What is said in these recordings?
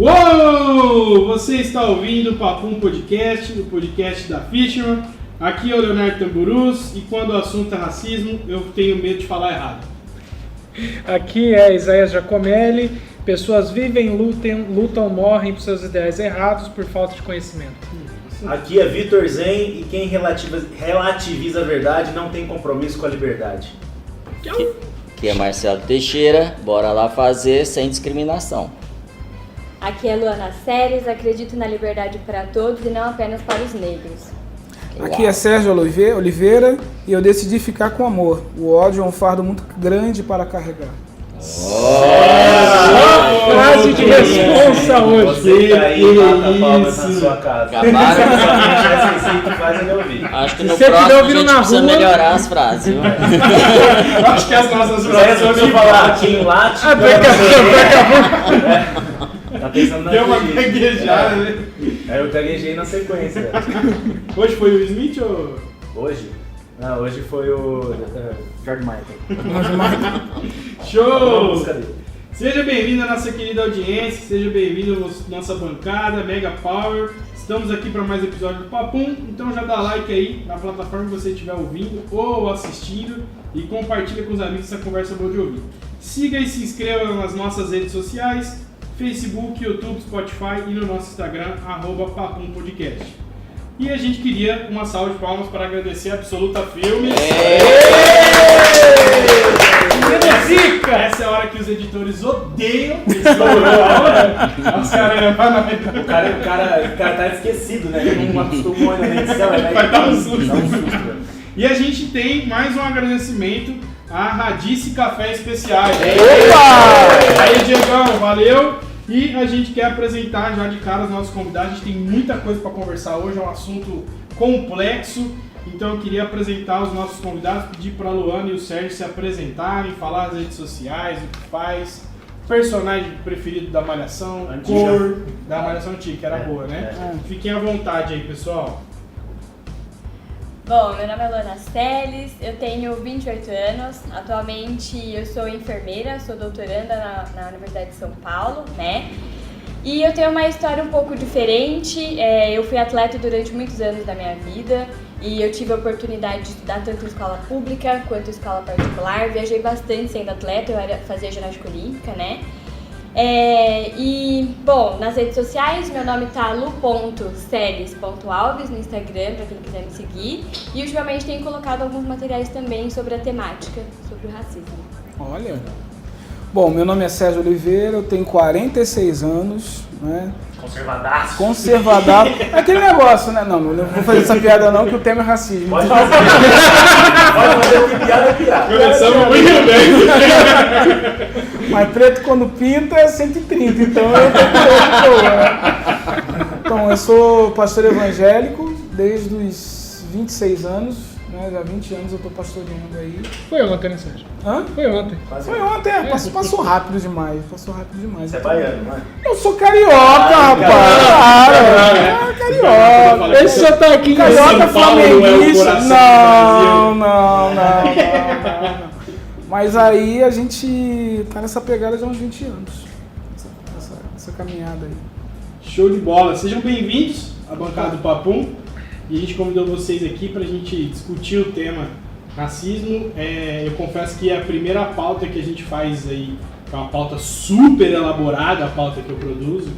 Uou! Você está ouvindo o Papum Podcast, o podcast da Fishman. Aqui é o Leonardo Tamburus e quando o assunto é racismo, eu tenho medo de falar errado. Aqui é Isaías Giacomelli. Pessoas vivem, lutam, morrem por seus ideais errados por falta de conhecimento. Aqui é Vitor Zen e quem relativiza a verdade não tem compromisso com a liberdade. Aqui é Marcelo Teixeira, bora lá fazer sem discriminação. Aqui é Luana Séries, acredito na liberdade para todos e não apenas para os negros. Aqui é Sérgio Oliveira e eu decidi ficar com amor. O ódio é um fardo muito grande para carregar. Frase de responsa hoje. Você aí mata palmas na sua casa. Acho que no você próximo a ouvindo gente na precisa rua, melhorar as frases. Viu? Acho que as nossas Se eu falar aqui em latim, tá pensando na deu uma gaguejada, né? Aí eu gaguejei na sequência. Hoje foi o Smith ou... Hoje? Não, hoje foi o George Michael. Show! Seja bem-vindo à nossa querida audiência, seja bem-vindo à nossa bancada, Mega Power. Estamos aqui para mais um episódio do Papum, então já dá like aí na plataforma que você estiver ouvindo ou assistindo e compartilha com os amigos essa conversa boa de ouvir. Siga e se inscreva nas nossas redes sociais, Facebook, YouTube, Spotify e no nosso Instagram, @papumpodcast. E a gente queria uma salva de palmas para agradecer a Absoluta Filmes. Essa é a hora que os editores odeiam. Os O cara tá esquecido, né? Ele não acostumou na edição. Vai dar um susto. E a gente tem mais um agradecimento à Radice Café Especiais. Opa! Aí, Diegão, valeu! E a gente quer apresentar já de cara os nossos convidados. A gente tem muita coisa para conversar hoje, é um assunto complexo. Então eu queria apresentar os nossos convidados, pedir para a Luana e o Sérgio se apresentarem, falar as redes sociais, o que faz, personagem preferido da Malhação, antiga. Cor da Malhação antiga, que era boa, né? Fiquem à vontade aí, pessoal. Bom, meu nome é Luana Séries, eu tenho 28 anos, atualmente eu sou enfermeira, sou doutoranda na Universidade de São Paulo, né? E eu tenho uma história um pouco diferente, eu fui atleta durante muitos anos da minha vida e eu tive a oportunidade de estudar tanto em escola pública quanto em escola particular, viajei bastante sendo atleta, fazia ginástica olímpica, né? Bom, nas redes sociais, meu nome tá lu.ceres.alves no Instagram, pra quem quiser me seguir. E ultimamente tenho colocado alguns materiais também sobre a temática, sobre o racismo. Olha. Bom, meu nome é Sérgio Oliveira, eu tenho 46 anos, né? Conservadaço. É aquele negócio, né? Não vou fazer essa piada não, que o tema é racismo. Pode fazer. Pode fazer que piada é piada. Começamos muito bem. Mas preto quando pinta é 130, então eu tô boa, né? Então, eu sou pastor evangélico desde os 26 anos, né? Já há 20 anos eu tô pastoreando aí. Foi ontem, né, Sérgio? Hã? Foi ontem. Foi ontem, passou rápido demais. Você é baiano, não é? Eu sou carioca, rapaz! Carioca! Esse já tá aqui em Carioca São Paulo não é o flamenguista. coração do Não. Mas aí a gente tá nessa pegada já há uns 20 anos. Essa caminhada aí. Show de bola. Sejam bem-vindos à bancada do Papum. E a gente convidou vocês aqui pra gente discutir o tema racismo. Eu confesso que é a primeira pauta que a gente faz aí, é uma pauta super elaborada, a pauta que eu produzo,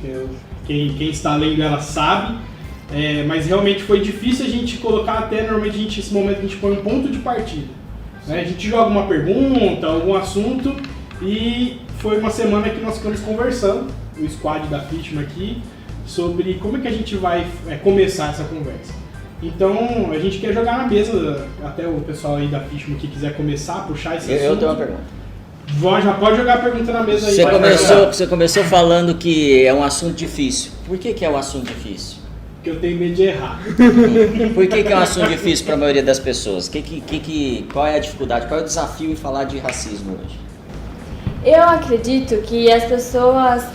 quem está lendo ela sabe. Mas realmente foi difícil a gente colocar até, normalmente esse momento a gente põe um ponto de partida. Né? A gente joga uma pergunta, algum assunto, e foi uma semana que nós ficamos conversando, o squad da Fishman aqui, sobre como é que a gente vai começar essa conversa. Então, a gente quer jogar na mesa, até o pessoal aí da Fishman que quiser começar a puxar esse assunto. Eu tenho uma pergunta. Já pode jogar a pergunta na mesa aí. Você começou falando que é um assunto difícil. Por que é um assunto difícil? Porque eu tenho medo de errar. Por que é um assunto difícil para a maioria das pessoas? Qual é a dificuldade, qual é o desafio em falar de racismo hoje? Eu acredito que as pessoas,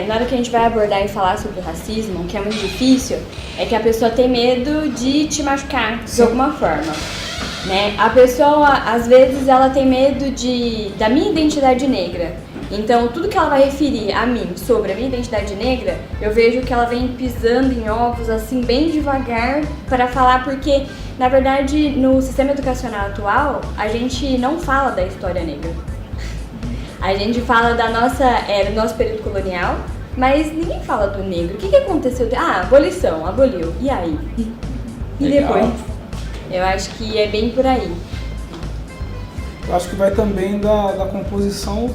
na hora que a gente vai abordar e falar sobre o racismo, que é muito difícil, é que a pessoa tem medo de te machucar de alguma forma. Né? A pessoa, às vezes, ela tem medo da minha identidade negra. Então, tudo que ela vai referir a mim sobre a minha identidade negra, eu vejo que ela vem pisando em ovos, assim, bem devagar para falar, porque, na verdade, no sistema educacional atual, a gente não fala da história negra. A gente fala da nossa era, do nosso período colonial, mas ninguém fala do negro. O que aconteceu? Abolição, aboliu. E aí? E Legal. depois? Eu acho que é bem por aí. Eu acho que vai também da composição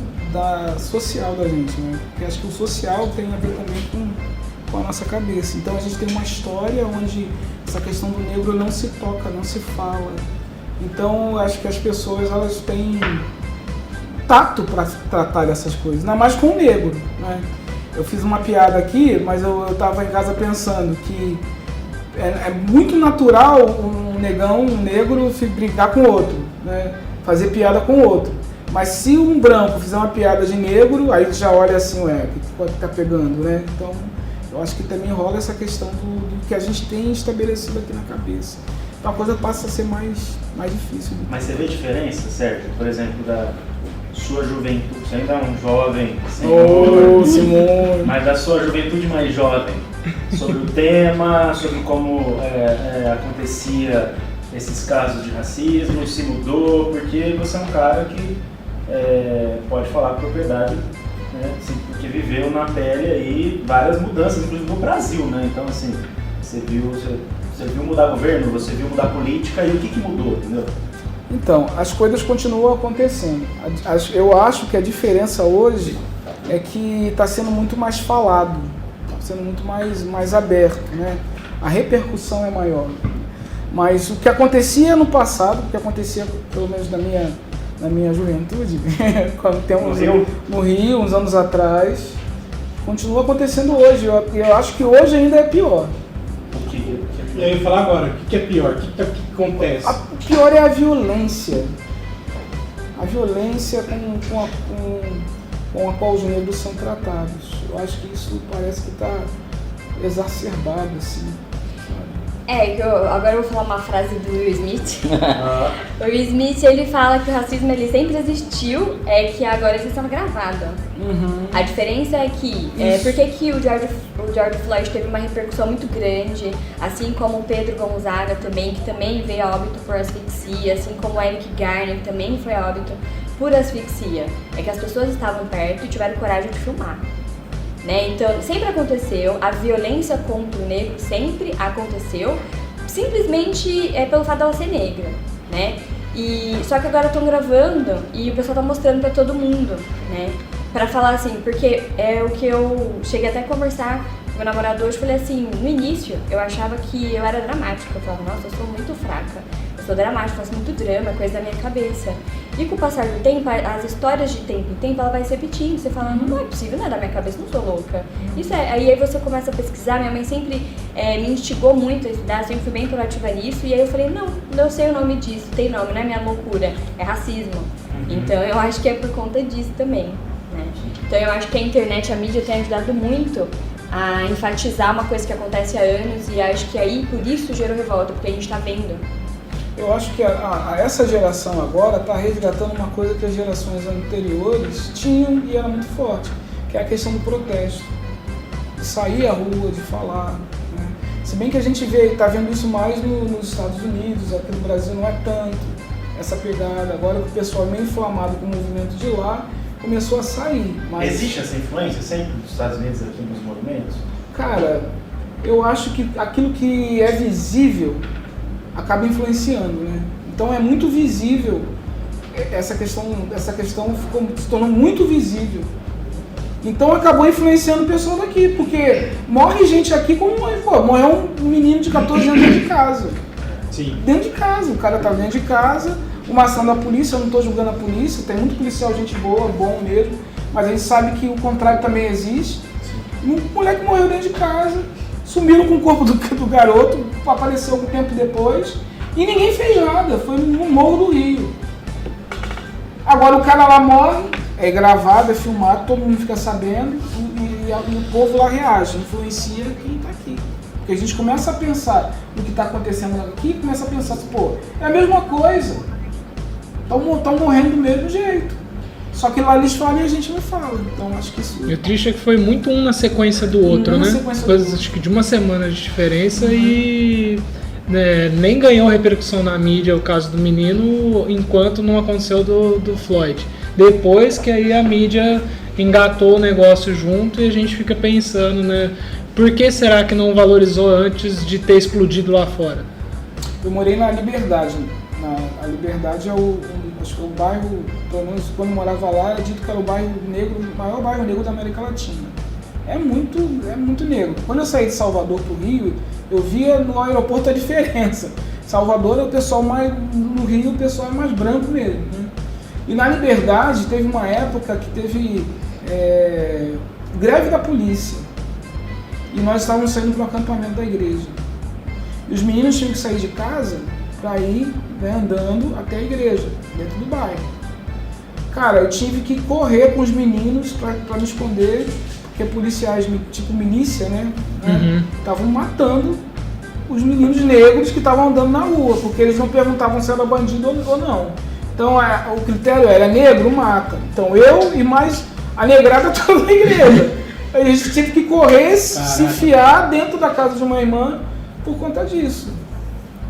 social da gente, né? Porque acho que o social tem a ver também com a nossa cabeça. Então a gente tem uma história onde essa questão do negro não se toca, não se fala. Então eu acho que as pessoas elas têm tato para tratar dessas coisas, ainda mais com o negro, né? Eu fiz uma piada aqui, mas eu estava em casa pensando que é muito natural um negro brigar com o outro, né? Fazer piada com o outro. Mas se um branco fizer uma piada de negro, aí já olha assim, o que pode estar pegando, né? Então, eu acho que também rola essa questão do que a gente tem estabelecido aqui na cabeça. Então a coisa passa a ser mais difícil. Mas você vê diferença, Sérgio? Por exemplo, da sua juventude, você ainda é um jovem, senhor, Simone. mas da sua juventude mais jovem, sobre o tema, sobre como acontecia esses casos de racismo, se mudou, porque você é um cara que pode falar com propriedade, né, porque viveu na pele aí várias mudanças, inclusive no Brasil, né? Então, assim, você viu mudar governo, você viu mudar política, e o que mudou, entendeu? Então, as coisas continuam acontecendo. Eu acho que a diferença hoje é que está sendo muito mais falado, está sendo muito mais aberto, né? A repercussão é maior. Mas o que acontecia no passado, o que acontecia pelo menos na minha juventude, quando temos no Rio, uns anos atrás, continua acontecendo hoje. Eu acho que hoje ainda é pior. Eu ia falar agora, o que é pior? O que acontece? O pior é a violência. A violência com a qual os negros são tratados. Eu acho que isso parece que está exacerbado, assim. Agora eu vou falar uma frase do Will Smith. O Will Smith, ele fala que o racismo ele sempre existiu, que agora ele está gravado. Uhum. A diferença é que, por que o George Floyd teve uma repercussão muito grande, assim como o Pedro Gonzaga também, que também veio a óbito por asfixia, assim como o Eric Garner, que também foi a óbito por asfixia. É que as pessoas estavam perto e tiveram coragem de filmar. Né? Então, sempre aconteceu, a violência contra o negro sempre aconteceu, simplesmente pelo fato dela ser negra, né? Só que agora estão gravando e o pessoal tá mostrando pra todo mundo, né? Pra falar assim, porque é o que eu cheguei até a conversar com meu namorado hoje, falei assim, no início eu achava que eu era dramática, eu falava, nossa, eu sou muito fraca, eu sou dramática, faço muito drama, coisa da minha cabeça. E com o passar do tempo, as histórias de tempo em tempo, ela vai se repetindo. Você fala, não é possível, não é da minha cabeça, não sou louca. Isso aí você começa a pesquisar. Minha mãe sempre me instigou muito a estudar, sempre fui bem proativa nisso. E aí eu falei, não eu sei o nome disso, tem nome, não é minha loucura, é racismo. Então eu acho que é por conta disso também, né? Então eu acho que a internet, a mídia tem ajudado muito a enfatizar uma coisa que acontece há anos. E acho que aí, por isso, gerou revolta, porque a gente tá vendo. Eu acho que essa geração agora está resgatando uma coisa que as gerações anteriores tinham e era muito forte, que é a questão do protesto, de sair à rua, de falar, né? Se bem que a gente está vendo isso mais nos Estados Unidos, aqui no Brasil não é tanto essa pegada. Agora que o pessoal é meio inflamado com o movimento de lá, começou a sair. Mas... Existe essa influência sempre dos Estados Unidos aqui nos movimentos? Cara, eu acho que aquilo que é visível acaba influenciando, né? Então é muito visível, essa questão se tornou muito visível. Então acabou influenciando o pessoal daqui, porque morre gente aqui como morreu um menino de 14 anos dentro de casa. Sim. Dentro de casa, o cara tá dentro de casa, uma ação da polícia, eu não estou julgando a polícia, tem muito policial, gente boa, bom mesmo, mas a gente sabe que o contrário também existe. Um moleque morreu dentro de casa, sumiram com o corpo do garoto, apareceu algum tempo depois e ninguém fez nada, foi no Morro do Rio. Agora o cara lá morre, é gravado, é filmado, todo mundo fica sabendo e o povo lá reage, influencia quem está aqui. Porque a gente começa a pensar no que está acontecendo aqui, começa a pensar assim, é a mesma coisa, estão morrendo do mesmo jeito. Só que lá eles falam e a gente não fala. Então acho que isso... E o triste é que foi muito um na sequência do outro, Um na né? sequência do Coisas outro. acho que de uma semana de diferença e né, nem ganhou repercussão na mídia o caso do menino enquanto não aconteceu do Floyd. Depois que aí a mídia engatou o negócio junto e a gente fica pensando, né? Por que será que não valorizou antes de ter explodido lá fora? Eu morei na Liberdade. A Liberdade é acho que é o bairro, pelo menos quando eu morava lá, era dito que era o bairro negro, o maior bairro negro da América Latina. É muito negro. Quando eu saí de Salvador para o Rio, eu via no aeroporto a diferença. Salvador é o pessoal mais, no Rio o pessoal é mais branco mesmo, né? E na Liberdade teve uma época que teve greve da polícia. E nós estávamos saindo para o acampamento da igreja. E os meninos tinham que sair de casa para ir, né, andando até a igreja, dentro do bairro. Cara, eu tive que correr com os meninos para me esconder, porque policiais, tipo milícia, né, estavam matando os meninos negros que estavam andando na rua, porque eles não perguntavam se era bandido ou não. Então o critério era negro, mata. Então eu e mais a negrada toda da igreja. A gente teve que correr, se enfiar dentro da casa de uma irmã por conta disso.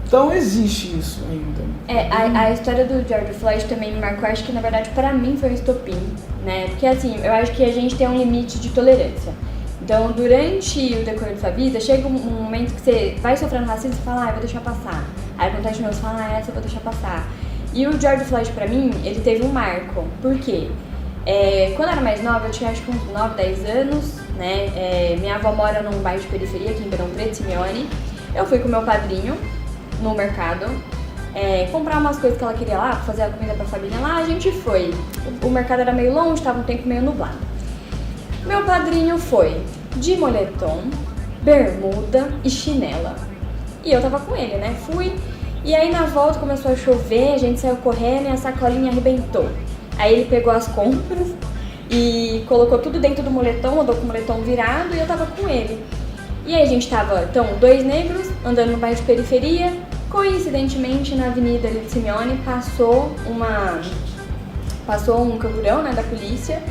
Então existe isso ainda. A história do George Floyd também me marcou, acho que na verdade para mim foi um estopim, né? Porque assim, eu acho que a gente tem um limite de tolerância. Então durante o decorrer da sua vida, chega um momento que você vai sofrendo racismo e fala, eu vou deixar passar. Aí acontece de novo, você fala, essa eu vou deixar passar. E o George Floyd pra mim, ele teve um marco. Por quê? Quando eu era mais nova, eu tinha acho que uns 9, 10 anos, né? Minha avó mora num bairro de periferia, aqui em Ribeirão Preto, Simeone. Eu fui com meu padrinho no mercado, comprar umas coisas que ela queria lá, fazer a comida pra família lá, a gente foi. O mercado era meio longe, tava um tempo meio nublado. Meu padrinho foi de moletom, bermuda e chinela. E eu tava com ele, né? Fui, e aí na volta começou a chover, a gente saiu correndo e a sacolinha arrebentou. Aí ele pegou as compras e colocou tudo dentro do moletom, andou com o moletom virado e eu tava com ele. E aí a gente tava, então, 2 negros andando no bairro de periferia. Coincidentemente, na avenida ali de Simeone, passou um camburão, né, da polícia.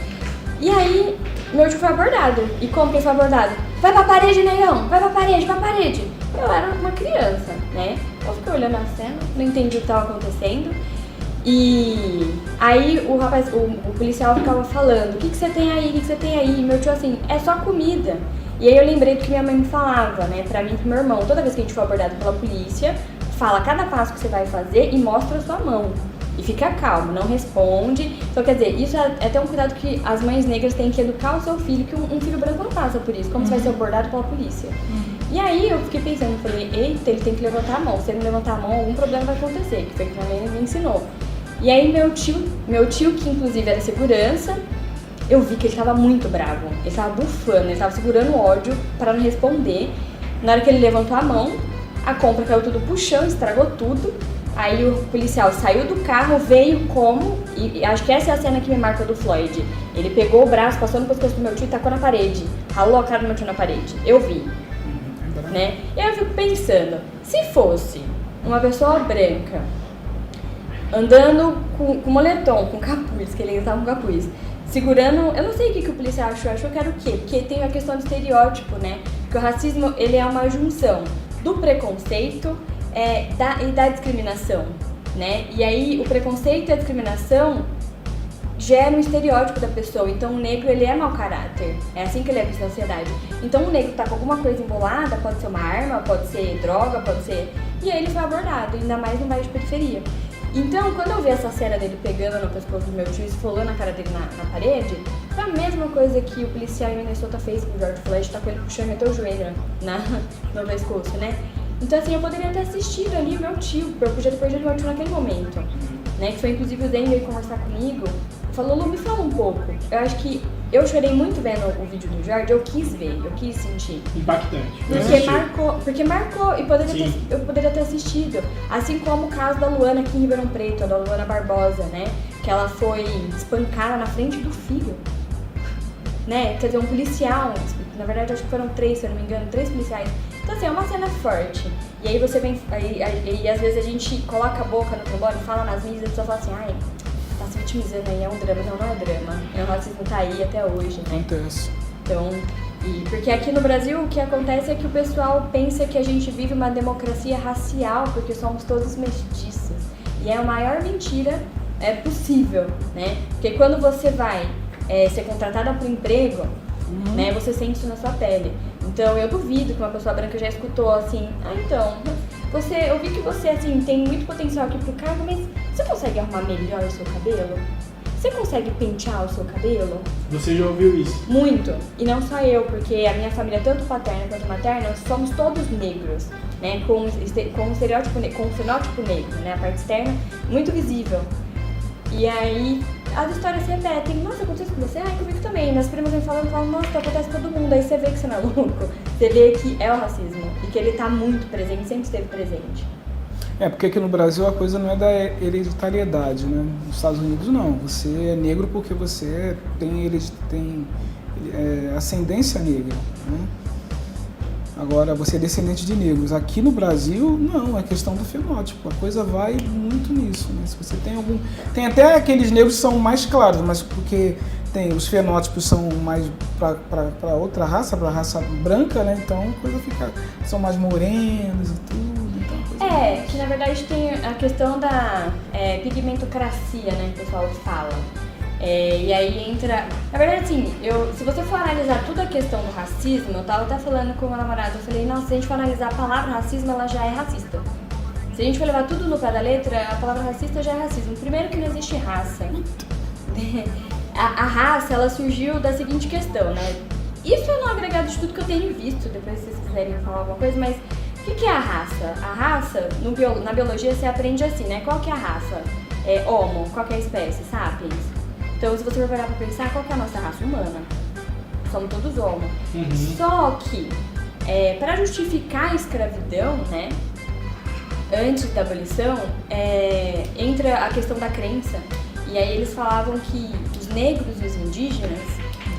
E aí, meu tio foi abordado. E como que ele foi abordado? Vai pra parede, negão! Vai pra parede! Eu era uma criança, né? Eu fiquei olhando a cena, não entendi o que tava acontecendo. E aí o policial ficava falando, o que você tem aí, o que você tem aí? E meu tio assim, é só comida. E aí eu lembrei do que minha mãe me falava, né, pra mim e pro meu irmão. Toda vez que a gente for abordado pela polícia, fala cada passo que você vai fazer e mostra a sua mão. E fica calmo, não responde. Então, quer dizer, isso é até um cuidado que as mães negras têm que educar o seu filho, que um filho branco não passa por isso, como você vai ser abordado pela polícia. E aí eu fiquei pensando, falei, eita, ele tem que levantar a mão. Se ele não levantar a mão, algum problema vai acontecer, que foi o que minha mãe me ensinou. E aí meu tio, que inclusive era segurança, eu vi que ele tava muito bravo. Ele tava bufando, ele tava segurando o ódio para não responder. Na hora que ele levantou a mão, a compra caiu tudo pro chão, estragou tudo. Aí o policial saiu do carro, veio como, e acho que essa é a cena que me marca do Floyd. Ele pegou o braço, passou no pescoço do meu tio e tacou na parede. Ralou a cara do meu tio na parede. Eu vi. Né? E aí eu fico pensando, se fosse uma pessoa branca andando com moletom, com capuz, que ele ainda tava com capuz, segurando, eu não sei o que o policial achou que era o quê? Porque tem a questão do estereótipo, né? Porque o racismo, ele é uma junção do preconceito e da discriminação, né? E aí o preconceito e a discriminação geram um estereótipo da pessoa. Então o negro, ele é mau caráter, é assim que ele é visto na sociedade. Então o negro tá com alguma coisa embolada, pode ser uma arma, pode ser droga, pode ser... E aí ele foi abordado, ainda mais no bairro de periferia. Então, quando eu vi essa cena dele pegando no pescoço do meu tio e esfolando a cara dele na parede, foi a mesma coisa que o policial em Minnesota fez com o George Floyd, tá com ele puxando e meteu o joelho no pescoço, né? Então, assim, eu poderia ter assistido ali o meu tio, eu podia ter perdido meu tio naquele momento, né? Que foi, inclusive, o Zen veio conversar comigo, falou, Lu, me fala um pouco. Eu acho que eu chorei muito vendo o vídeo do George, eu quis ver, eu quis sentir. Impactante. Porque marcou, e eu poderia ter assistido. Assim como o caso da Luana aqui em Ribeirão Preto, a da Luana Barbosa, né? Que ela foi espancada na frente do filho. Né? Quer dizer, um policial, na verdade acho que foram 3, se eu não me engano, 3 policiais. Então assim, é uma cena forte. E aí você vem, e às vezes a gente coloca a boca no trombone, fala nas mídias e a pessoa fala assim, ai, tá se vitimizando aí, é um drama. Não, não é drama. O racismo tá aí até hoje, né? Acontece. Então, porque aqui no Brasil o que acontece é que o pessoal pensa que a gente vive uma democracia racial porque somos todos mestiços. E é a maior mentira possível, né? Porque quando você vai ser contratada para um emprego, né, você sente isso na sua pele. Então eu duvido que uma pessoa branca já escutou assim, então, eu vi que você assim, tem muito potencial aqui pro cargo, mas você consegue arrumar melhor o seu cabelo? Você consegue pentear o seu cabelo? Você já ouviu isso? Muito. E não só eu, porque a minha família, tanto paterna quanto materna, somos todos negros, né? Com um estereótipo, com um fenótipo negro, né? A parte externa, muito visível. E aí, as histórias se repetem. Nossa, aconteceu com você? Comigo também. Minhas primas vêm falando, nossa, acontece com todo mundo. Aí você vê que você não é louco. Você vê que é o racismo. E que ele tá muito presente, sempre esteve presente. Porque aqui no Brasil a coisa não é da hereditariedade, né? Nos Estados Unidos não. Você é negro porque você tem ascendência negra, né? Agora, você é descendente de negros. Aqui no Brasil, não, é questão do fenótipo. A coisa vai muito nisso, né? Se você tem algum... Tem até aqueles negros que são mais claros, mas porque os fenótipos são mais para outra raça, para a raça branca, né? Então a coisa fica... São mais morenos e tudo. Que na verdade tem a questão da pigmentocracia, né, que o pessoal fala. E aí entra... Na verdade, assim, se você for analisar toda a questão do racismo, eu tava até falando com o meu namorado, eu falei, nossa, se a gente for analisar a palavra racismo, ela já é racista. Se a gente for levar tudo no pé da letra, a palavra racista já é racismo. Primeiro que não existe raça. A raça, ela surgiu da seguinte questão, né? Isso é no agregado de tudo que eu tenho visto, depois se vocês quiserem falar alguma coisa, mas... O que é a raça? A raça, na biologia, você aprende assim, né? Qual que é a raça? Homo, qual que é a espécie? Sapiens. Então, se você for parar pra pensar, qual que é a nossa raça? Humana. Somos todos homo. Só que, para justificar a escravidão, né? Antes da abolição, entra a questão da crença. E aí eles falavam que os negros e os indígenas,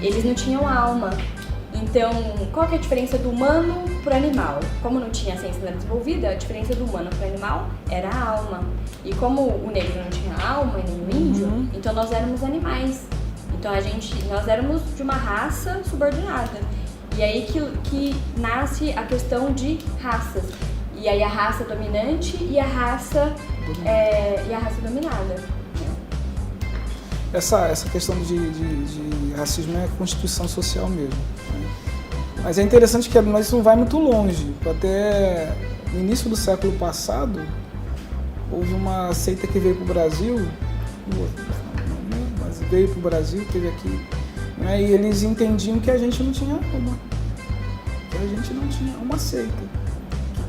eles não tinham alma. Então, qual que é a diferença do humano pro animal? Como não tinha a ciência desenvolvida, a diferença do humano pro animal era a alma. E como o negro não tinha alma e nem o índio, então nós éramos animais. Então nós éramos de uma raça subordinada. E aí que nasce a questão de raças. E aí a raça dominante e a raça dominada. Essa questão de racismo é constituição social mesmo. Né? Mas é interessante que nós não vai muito longe. Até no início do século passado, houve uma seita que veio para o Brasil, teve aqui, né? E eles entendiam que a gente não tinha uma seita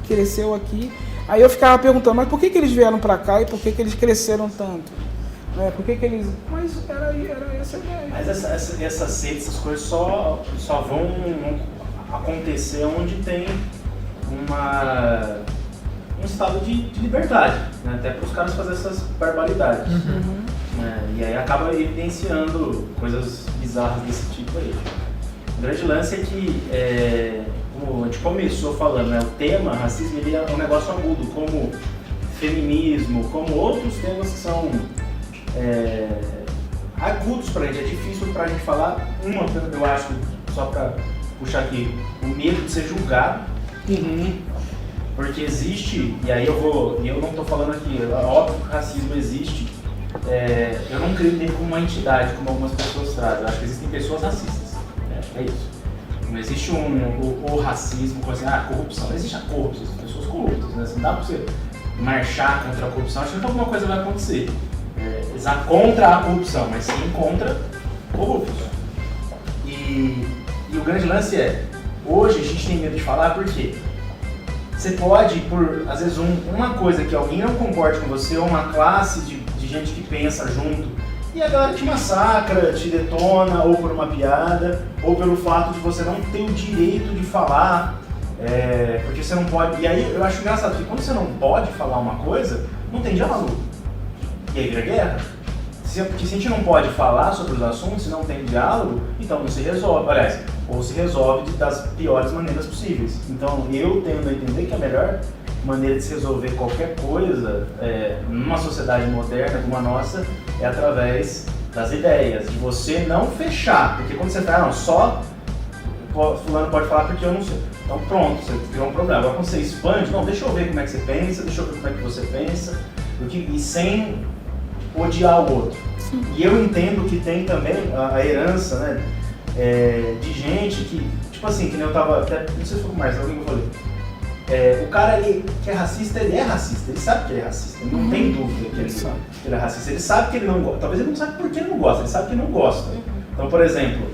que cresceu aqui. Aí eu ficava perguntando, mas por que eles vieram para cá e por que eles cresceram tanto? Por que eles... Mas era essa a ideia. Mas essas seitas, essas coisas só vão acontecer onde tem um estado de liberdade, né? Até para os caras fazerem essas barbaridades. E aí acaba evidenciando coisas bizarras desse tipo aí. O grande lance é que, como a gente começou falando, né? O tema racismo ele é um negócio agudo, como feminismo, como outros temas que são agudos pra gente, é difícil pra gente falar. Eu acho, só pra puxar aqui, o medo de ser julgado, porque existe, e aí eu não tô falando aqui, é óbvio que o racismo existe, eu não creio nele como uma entidade, como algumas pessoas trazem, eu acho que existem pessoas racistas, é isso. Não existe o racismo, como assim, a corrupção, não existe a corrupção, existem pessoas corruptas, né? Não dá pra você marchar contra a corrupção, acho que alguma coisa vai acontecer. Contra a corrupção, mas sim contra corruptos. E o grande lance hoje a gente tem medo de falar porque você pode, por às vezes uma coisa que alguém não concorde com você, ou uma classe de gente que pensa junto, e a galera te massacra, te detona, ou por uma piada, ou pelo fato de você não ter o direito de falar, porque você não pode. E aí eu acho engraçado que quando você não pode falar uma coisa, não tem diálogo. E aí vira guerra. Porque se a gente não pode falar sobre os assuntos, se não tem diálogo, então não se resolve, ou se resolve das piores maneiras possíveis. Então eu tendo a entender que a melhor maneira de se resolver qualquer coisa numa sociedade moderna como a nossa é através das ideias, de você não fechar, porque quando você fala, não, só fulano pode falar porque eu não sei. Então pronto, você criou um problema. Agora quando você expande, não, deixa eu ver como é que você pensa, deixa eu ver como é que você pensa, e sem odiar o outro. Sim. E eu entendo que tem também a herança, né, de gente que, tipo assim, que nem eu tava, até, não sei se foi com o Marcelo, alguém que eu falei, o cara ali que é racista, ele sabe que ele é racista, ele não tem dúvida que ele é racista, ele sabe que ele não gosta, talvez ele não sabe por que ele não gosta, ele sabe que ele não gosta. Então, por exemplo,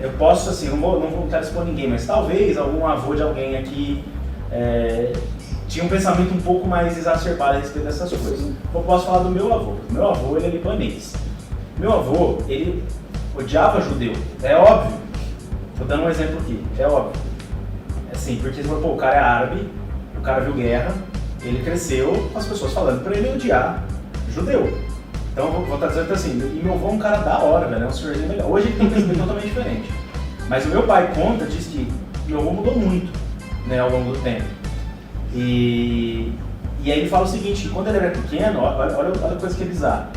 eu posso, assim, não vou quero expor ninguém, mas talvez algum avô de alguém aqui tinha um pensamento um pouco mais exacerbado a respeito dessas coisas. Eu posso falar do meu avô. Meu avô, ele é libanês. Meu avô, ele odiava judeu. É óbvio. Tô dando um exemplo aqui. É óbvio. Assim, porque o cara é árabe, o cara viu guerra, ele cresceu com as pessoas falando pra ele odiar judeu. Então eu vou estar dizendo assim, e meu avô é um cara da hora, velho, é um senhorzinho legal. Hoje ele tem um pensamento totalmente diferente. Mas o meu pai diz que meu avô mudou muito, né, ao longo do tempo. E aí ele fala o seguinte, que quando ele era pequeno, olha a coisa que é bizarra.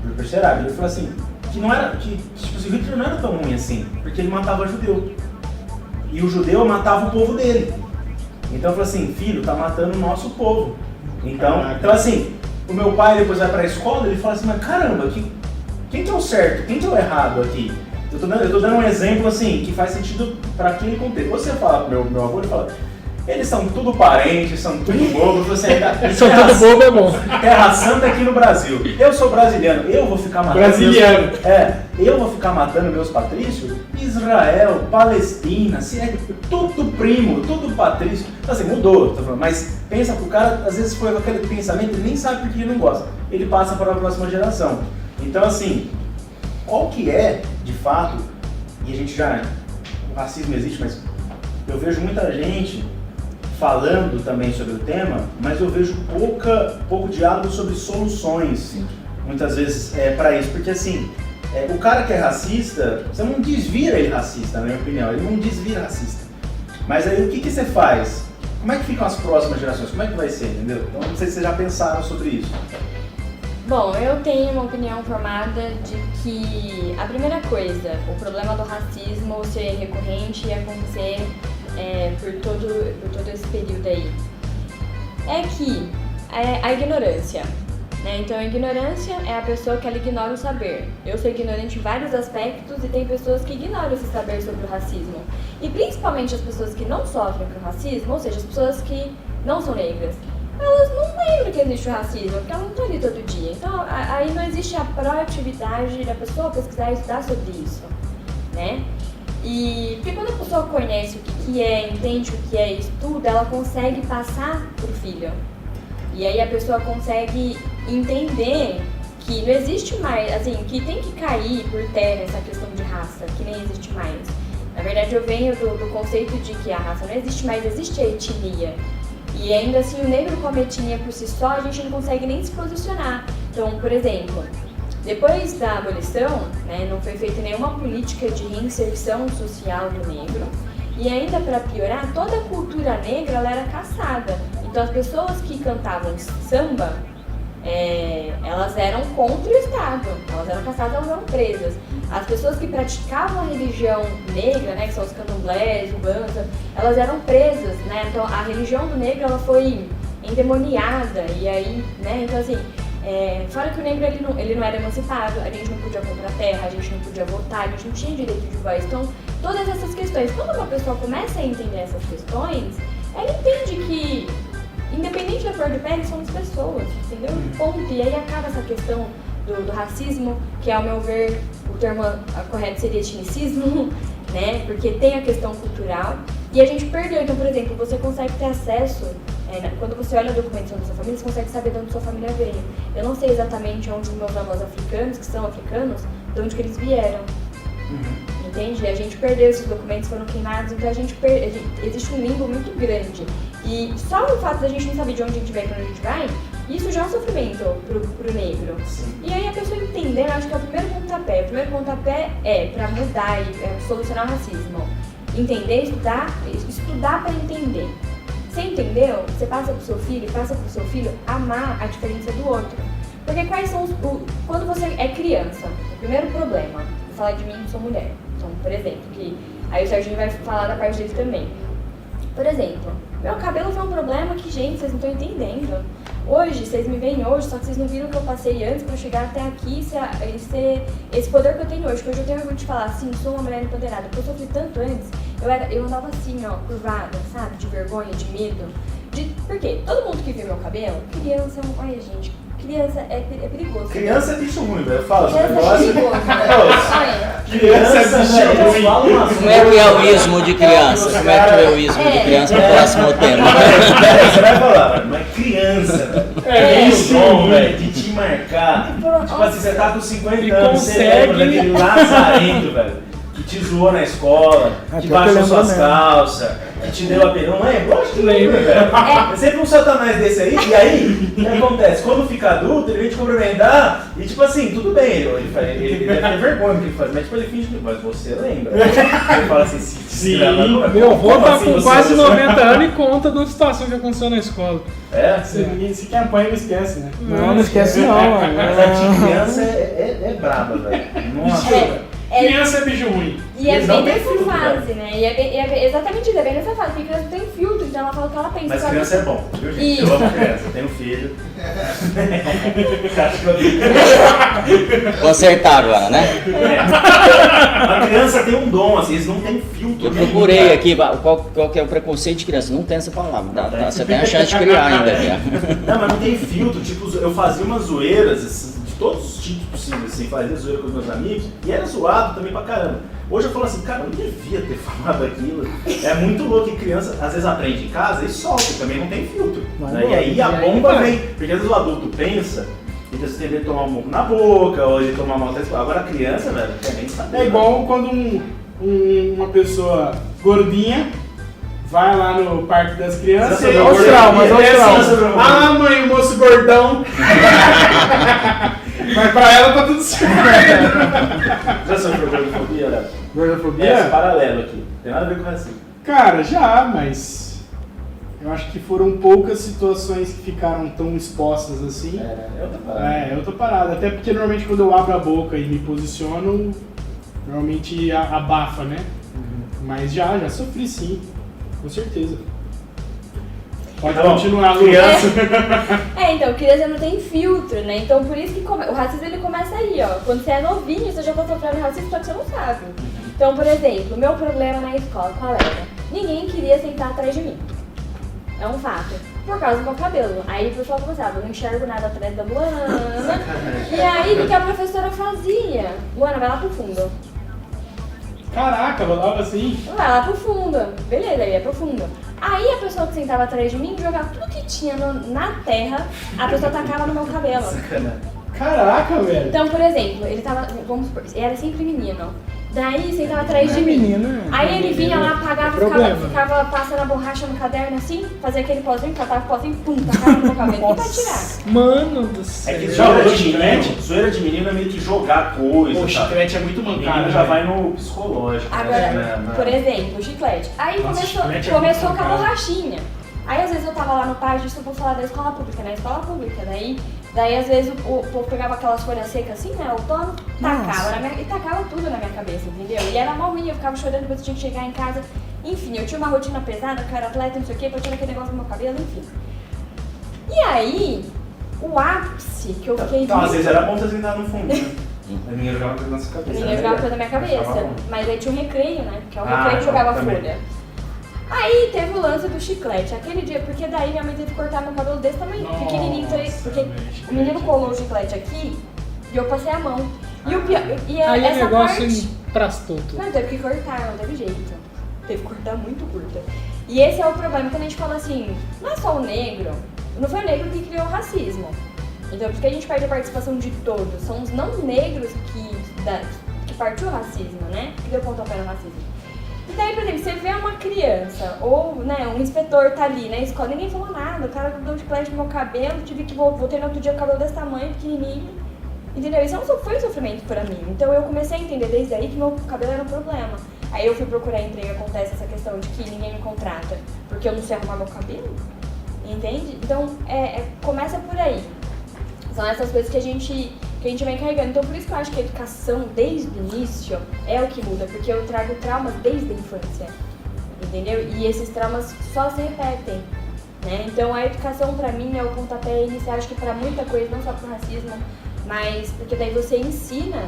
Ele falou assim, que não era, que tipo, o Hitler não era tão ruim assim, porque ele matava judeu. E o judeu matava o povo dele. Então eu falei assim, filho, tá matando o nosso povo. Então assim, o meu pai depois vai pra escola e ele fala assim, mas caramba, quem que é o certo, quem que é o errado aqui? Eu tô dando um exemplo assim, que faz sentido para aquele contexto. Você fala pro meu avô, ele fala, eles são tudo parentes, são tudo bobo, você são tudo bobo é bom. Terra Santa aqui no Brasil. Eu sou brasiliano, eu vou ficar matando eu vou ficar matando meus patrícios? Israel, Palestina, se é tudo primo, tudo patrício. Então, assim, mudou, tô falando, mas pensa que o cara, às vezes foi com aquele pensamento, ele nem sabe por que ele não gosta. Ele passa para a próxima geração. Então, assim, qual que é, de fato, e a gente já, o racismo existe, mas eu vejo muita gente falando também sobre o tema, mas eu vejo pouco diálogo sobre soluções, muitas vezes, para isso, porque assim, o cara que é racista, você não desvira ele racista, na minha opinião, ele não desvira racista. Mas aí o que você faz? Como é que ficam as próximas gerações? Como é que vai ser, entendeu? Então não sei se vocês já pensaram sobre isso. Bom, eu tenho uma opinião formada de que a primeira coisa, o problema do racismo ser recorrente e acontecer por todo esse período aí, é que a ignorância, né? Então a ignorância é a pessoa que ela ignora o saber. Eu sou ignorante em vários aspectos e tem pessoas que ignoram esse saber sobre o racismo. E principalmente as pessoas que não sofrem com o racismo, ou seja, as pessoas que não são negras, elas não lembram que existe o racismo, porque elas não estão ali todo dia. Então aí não existe a proatividade da pessoa pesquisar e estudar sobre isso, né? E porque quando a pessoa conhece o que é, entende o que é, estuda, ela consegue passar pro filho. E aí a pessoa consegue entender que não existe mais, assim, que tem que cair por terra essa questão de raça, que nem existe mais. Na verdade eu venho do conceito de que a raça não existe mais, existe a etnia. E ainda assim o negro como etnia por si só, a gente não consegue nem se posicionar. Então, por exemplo, depois da abolição, né, não foi feita nenhuma política de reinserção social do negro. E ainda para piorar, toda a cultura negra ela era caçada. Então as pessoas que cantavam samba, elas eram contra o Estado, elas eram caçadas, elas eram presas. As pessoas que praticavam a religião negra, né, que são os candomblés, umbanda, elas eram presas, né? Então a religião do negro ela foi endemoniada e aí, né? Então assim, fora que o negro ele não era emancipado, a gente não podia comprar terra, a gente não podia votar, a gente não tinha direito de voz. Então todas essas questões, quando uma pessoa começa a entender essas questões, ela entende que independente da cor de pele, somos pessoas, entendeu? Ponto. E aí acaba essa questão do racismo, que ao meu ver o termo correto seria etnicismo, né? Porque tem a questão cultural e a gente perdeu. Então, por exemplo, você consegue ter acesso, quando você olha a documentação da sua família, você consegue saber de onde sua família veio. Eu não sei exatamente onde os meus avós africanos, que são africanos, de onde que eles vieram. Entende? A gente perdeu esses documentos, foram queimados, então existe um limbo muito grande. E só o fato da gente não saber de onde a gente vem e pra onde a gente vai, isso já é um sofrimento pro negro. E aí a pessoa entender, eu acho que é o primeiro pontapé. O primeiro pontapé pra mudar e solucionar o racismo. Entender, estudar para entender. Você entendeu? Você passa pro seu filho amar a diferença do outro. Porque quais são quando você é criança, o primeiro problema, vou falar de mim que sou mulher. Então, por exemplo, que aí o Serginho vai falar da parte dele também. Por exemplo, meu cabelo foi um problema que, gente, vocês não estão entendendo. Hoje, vocês me veem hoje, só que vocês não viram o que eu passei antes pra chegar até aqui e ser esse poder que eu tenho hoje. Que hoje eu tenho orgulho de falar assim, sou uma mulher empoderada. Porque eu sofri tanto antes, eu andava assim, ó, curvada, sabe? De vergonha, de medo. Por quê? Todo mundo que viu meu cabelo, criança, olha gente, criança é perigoso. Criança é bicho ruim, velho. Eu falo, esse Criança é negócio. perigoso, né? Criança é bicho ruim. Como é que é o ismo de criança? Como é que é o ismo de criança no próximo tema? Você vai falar, mas criança, velho. Tem o dom, velho, de te marcar. Tipo assim, você tá com 50 anos, você lembra daquele lazarento, velho. Que te zoou na escola, que baixou suas calças, que te deu a perna. Não lembra? Lógico que lembra, velho. É sempre um satanás desse aí. E aí, o que acontece? Quando fica adulto, ele vem te cumprimentar e tipo assim, tudo bem, ele deve ter vergonha do que ele faz, mas tipo, ele finge que mas você lembra. Ele fala assim, sim, meu avô tá com quase 90 anos e conta de uma situação que aconteceu na escola. É? Se quem apanha não esquece, né? Não esquece não, mano. Mas a criança é braba, velho. Nossa. Criança é bicho ruim. E é bem nessa fase, né? E é exatamente isso, é bem nessa fase, porque criança tem filtro, então ela fala o que ela pensa. Mas criança é bom, viu, gente? Eu amo criança, eu tenho filho. Vou acertar agora, né? A criança tem um dom, assim, eles não têm filtro. Eu procurei aqui, qual que é o preconceito de criança? Não tem essa palavra, você tem a chance de criar ainda aqui. Não, mas não tem filtro, tipo, eu fazia umas zoeiras, de todos os tipos possíveis, assim, fazia zoeira com os meus amigos, e era zoado também pra caramba. Hoje eu falo assim, cara, eu não devia ter falado aquilo. É muito louco que criança, às vezes aprende em casa e solta, também não tem filtro. Né? E aí a bomba vem, porque às vezes o adulto pensa, e você tem que tomar um muco na boca, ou ele tomar mal. Agora a criança, velho, nem sabe. É igual quando uma pessoa gordinha vai lá no parque das crianças e olha os traumas, olha os traumas. Ah, mãe, o moço gordão. Mas pra ela tá tudo certo. Já sofreu gordofobia, né? Gordofobia? É, esse paralelo aqui. Tem nada a ver com racismo. Cara, já, mas eu acho que foram poucas situações que ficaram tão expostas assim. É outra parada. É outra parada. Até porque normalmente quando eu abro a boca e me posiciono, normalmente abafa, né? Mas já sofri sim, com certeza. Pode continuar, criança. Então, criança não tem filtro, né? Então, por isso que o racismo ele começa aí, ó. Quando você é novinho, você já tá sofrendo racismo, só que você não sabe. Então, por exemplo, meu problema na escola, qual era? Ninguém queria sentar atrás de mim. É um fato. Por causa do meu cabelo. Aí o pessoal começava, eu não enxergo nada atrás da Luana. E aí, o que a professora fazia? Luana, vai lá pro fundo. Caraca, rolava assim? Vai lá pro fundo. Beleza, aí é pro fundo. Aí a pessoa que sentava atrás de mim jogava tudo que tinha na terra, a pessoa tacava no meu cabelo. Caraca, velho. Então, por exemplo, ele tava, vamos supor, era sempre menino. Daí sentava atrás de mim. Aí ele vinha lá, pagava, ficava passando a borracha no caderno assim, fazia aquele pozinho, catava o pozinho, pum, tacava no meu cabelo. E pra tirar. Mano do céu. É que zoeira de menino é meio que jogar coisa. O chiclete é muito O mancado. menino já vai no psicológico. Agora, por exemplo, o chiclete. Aí começou com a borrachinha. Aí às vezes eu tava lá no pátio, isso eu vou falar da escola pública, né? Escola pública, daí às vezes o povo pegava aquelas folhas secas assim, né? Outono, tacava tudo na minha cabeça, entendeu? E era mal ruim, eu ficava chorando, depois eu tinha que chegar em casa. Enfim, eu tinha uma rotina pesada, que eu era atleta, não sei o quê, pra tirar aquele negócio do meu cabelo, enfim. E aí, o ápice que eu fiquei... Então, às vezes era bom você sentar no fundo, né? Ninguém jogava coisa na sua cabeça. Ninguém jogava coisa na minha cabeça. Mas aí tinha um recreio, né? Porque é o recreio que jogava folha. Aí teve o lance do chiclete, aquele dia, porque daí minha mãe teve que cortar meu cabelo desse tamanho, pequenininho, porque o menino colou o chiclete aqui e eu passei a mão. E o pior, aí essa o negócio parte... emprastou tudo. Não, teve que cortar, não teve jeito. Teve que cortar muito curta. E esse é o problema, quando a gente fala assim, não é só o negro, não foi o negro que criou o racismo. Então por que a gente perde a participação de todos? São os não negros que partiu o racismo, né? Que deu pontapé no racismo. E daí, por exemplo, você vê uma criança, ou né, um inspetor tá ali na escola, ninguém falou nada, o cara deu um chiclete no meu cabelo, tive que voltei no outro dia com o cabelo desse tamanho, pequenininho, entendeu? Isso foi um sofrimento pra mim, então eu comecei a entender desde aí que meu cabelo era um problema. Aí eu fui procurar emprego, acontece essa questão de que ninguém me contrata porque eu não sei arrumar meu cabelo, entende? Então, começa por aí. São essas coisas que a gente vem carregando. Então, por isso que eu acho que a educação, desde o início, é o que muda, porque eu trago traumas desde a infância, entendeu? E esses traumas só se repetem, né? Então, a educação, pra mim, é o pontapé inicial, acho que pra muita coisa, não só pro racismo, mas porque daí você ensina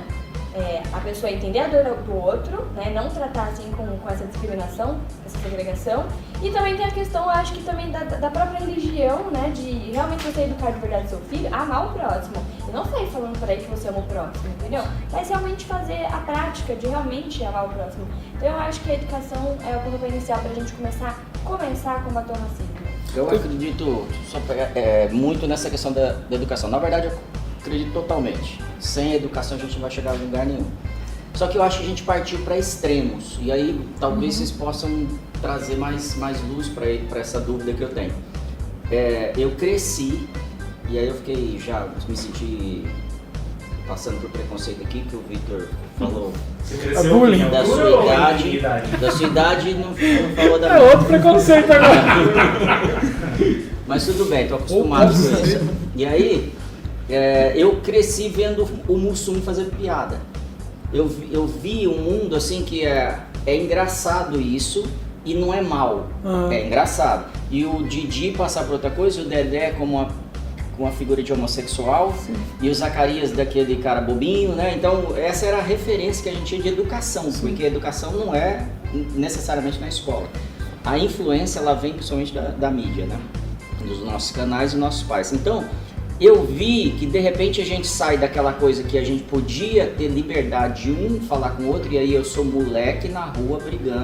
a pessoa a entender a dor do outro, né? Não tratar assim com essa discriminação, essa segregação. E também tem a questão, eu acho que também da própria religião, né? De realmente você educar de verdade seu filho, amar o próximo. E não sair falando por aí que você ama o próximo, entendeu? Mas realmente fazer a prática de realmente amar o próximo. Então eu acho que a educação é o pontapé inicial pra gente começar a combater o racismo. Eu acredito muito nessa questão da educação. Na verdade, eu acredito totalmente. Sem a educação a gente não vai chegar a lugar nenhum. Só que eu acho que a gente partiu para extremos. E aí talvez vocês possam trazer mais luz para essa dúvida que eu tenho. Eu cresci, e aí eu me senti passando por preconceito aqui, que o Victor falou. Você cresceu bullying. Da sua idade não falou da É outro preconceito agora. Mas tudo bem, tô acostumado com isso. E aí, eu cresci vendo o Mussum fazer piada. Eu vi um mundo assim que é engraçado isso e não é mal. É engraçado. E o Didi passar por outra coisa, o Dedé como uma figura de homossexual. Sim. E o Zacarias daquele cara bobinho, né? Então essa era a referência que a gente tinha de educação. Sim. Porque a educação não é necessariamente na escola. A influência ela vem principalmente da mídia, né? Dos nossos canais e nossos pais. Então, eu vi que de repente a gente sai daquela coisa que a gente podia ter liberdade de um falar com o outro, e aí eu sou moleque na rua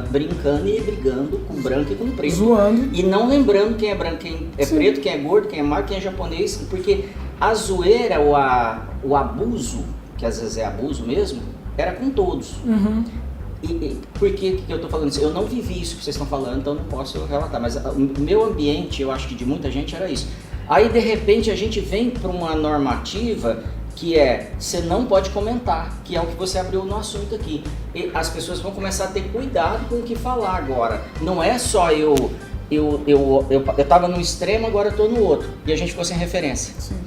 brincando e brigando com branco e com preto. Zoando. E não lembrando quem é branco, quem é Sim. preto, quem é gordo, quem é magro, quem é japonês, porque a zoeira, o abuso, que às vezes é abuso mesmo, era com todos. Uhum. E por que eu tô falando isso? Eu não vivi isso que vocês estão falando, então não posso relatar, mas o meu ambiente, eu acho que de muita gente era isso. Aí de repente a gente vem para uma normativa que você não pode comentar, que é o que você abriu no assunto aqui. E as pessoas vão começar a ter cuidado com o que falar agora. Não é só eu tava no extremo, agora eu tô no outro. E a gente ficou sem referência. Sim.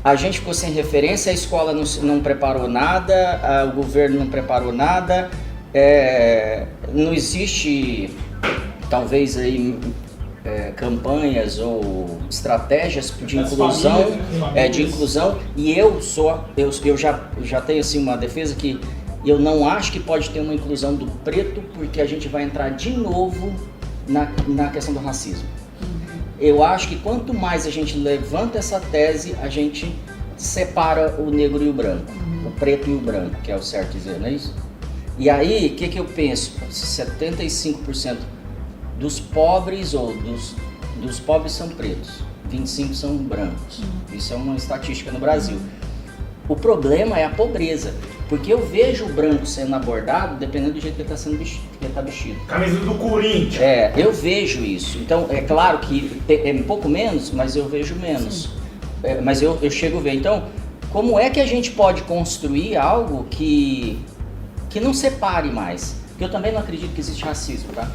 A gente ficou sem referência, a escola não preparou nada, o governo não preparou nada, não existe, talvez aí, campanhas ou estratégias de inclusão, e eu já tenho assim uma defesa que eu não acho que pode ter uma inclusão do preto, porque a gente vai entrar de novo na questão do racismo. Eu acho que quanto mais a gente levanta essa tese, a gente separa o negro e o branco, o preto e o branco, que é o certo dizer, não é isso? E aí, o que eu penso? 75% dos pobres ou dos pobres são pretos, 25% são brancos. Isso é uma estatística no Brasil. O problema é a pobreza, porque eu vejo o branco sendo abordado dependendo do jeito que ele está vestido. Camisa do Corinthians. Eu vejo isso. Então, é claro que é um pouco menos, mas eu vejo menos. Mas eu chego a ver. Então, como é que a gente pode construir algo que não separe mais? Porque eu também não acredito que existe racismo, tá?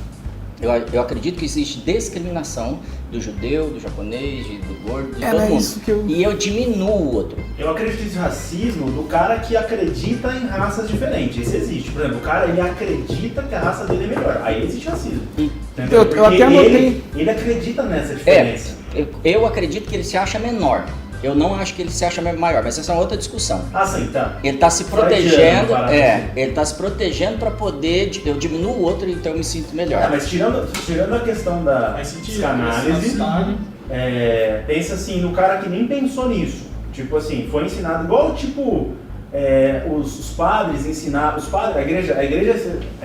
Eu acredito que existe discriminação do judeu, do japonês, do gordo, de todo mundo. Isso que E eu diminuo o outro. Eu acredito que existe racismo do cara que acredita em raças diferentes. Esse existe. Por exemplo, o cara ele acredita que a raça dele é melhor. Aí existe racismo. Entendeu? Eu até anotei. Ele acredita nessa diferença. Eu acredito que ele se acha menor. Eu não acho que ele se acha maior, mas essa é uma outra discussão. Ah, sim, tá. Ele está se protegendo, ele está se protegendo para poder, eu diminuo o outro, então eu me sinto melhor. Mas tirando a questão da psicanálise, pensa assim, no cara que nem pensou nisso. Tipo assim, foi ensinado igual, tipo, os padres ensinaram, a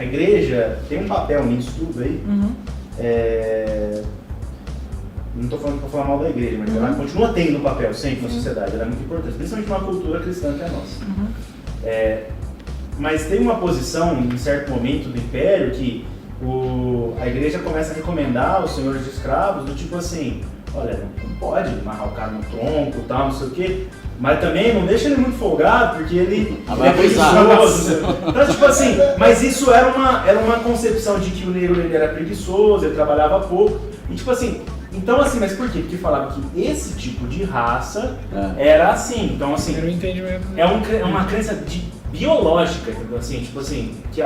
igreja tem um papel nisso tudo aí. Não estou falando para falar mal da igreja, mas ela continua tendo um papel sempre na sociedade, ela é muito importante, principalmente numa cultura cristã que é a nossa. Mas tem uma posição, em certo momento do Império, que a igreja começa a recomendar aos senhores de escravos, do tipo assim, olha, não pode amarrar o cara no tronco e tal, não sei o quê, Mas também não deixa ele muito folgado, porque ele vai é abusar. preguiçoso. Então, tipo assim, mas isso era uma concepção de que o negro ele era preguiçoso, ele trabalhava pouco. E tipo assim, então assim, mas por quê? Porque falava que esse tipo de raça era assim. Então assim, Era um entendimento. é uma crença biológica, entendeu? Assim, tipo assim, que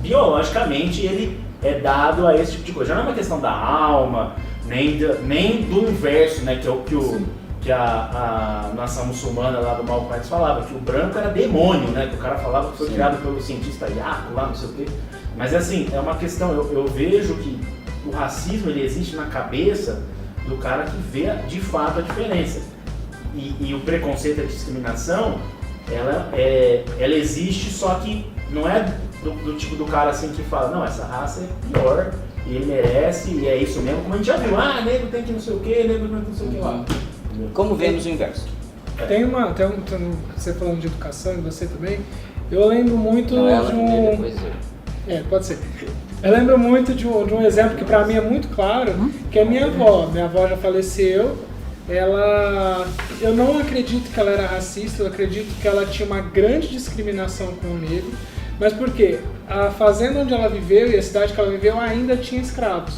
biologicamente ele é dado a esse tipo de coisa. Já não é uma questão da alma, nem do inverso, né? Que a nação muçulmana lá do Malcolm X falava, que o branco era demônio, né? Que o cara falava que foi criado pelo cientista Iaco lá, não sei o quê. Mas assim, é uma questão, eu vejo que o racismo ele existe na cabeça do cara que vê de fato a diferença. E o preconceito, a discriminação, ela existe, só que não é do tipo do cara assim que fala, não, essa raça é pior, e ele merece, e é isso mesmo, como a gente já viu, negro tem que não sei o que, negro tem que não sei o que lá. Como vemos o inverso? Você falando de educação e você também, eu lembro muito Não, ela de primeiro, um... depois eu. Pode ser. Eu lembro muito de um exemplo que pra mim é muito claro, que é minha avó. Minha avó já faleceu. Eu não acredito que ela era racista, eu acredito que ela tinha uma grande discriminação com o negro. Mas por quê? A fazenda onde ela viveu e a cidade que ela viveu ainda tinha escravos.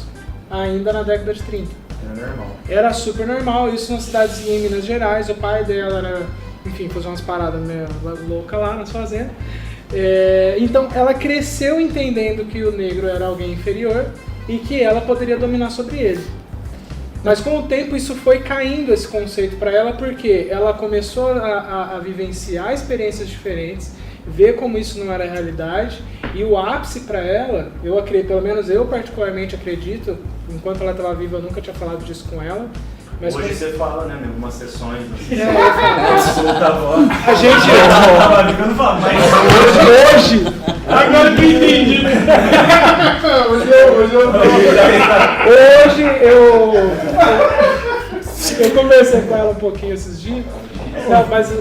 Ainda na década de 30. Era normal. Era super normal, isso na cidadezinha em Minas Gerais. O pai dela era, enfim, fazia umas paradas meio loucas lá nas fazendas. Então ela cresceu entendendo que o negro era alguém inferior e que ela poderia dominar sobre ele. Mas com o tempo isso foi caindo, esse conceito para ela, porque ela começou a vivenciar experiências diferentes, ver como isso não era realidade, e o ápice para ela, eu acredito, pelo menos eu particularmente acredito, enquanto ela estava viva eu nunca tinha falado disso com ela. Mas hoje você fala, né, em algumas sessões, assim, a voz. A gente... Eu não falo, mas hoje... Agora que eu entendi, né? Hoje eu conversei com ela um pouquinho esses dias. Não, mas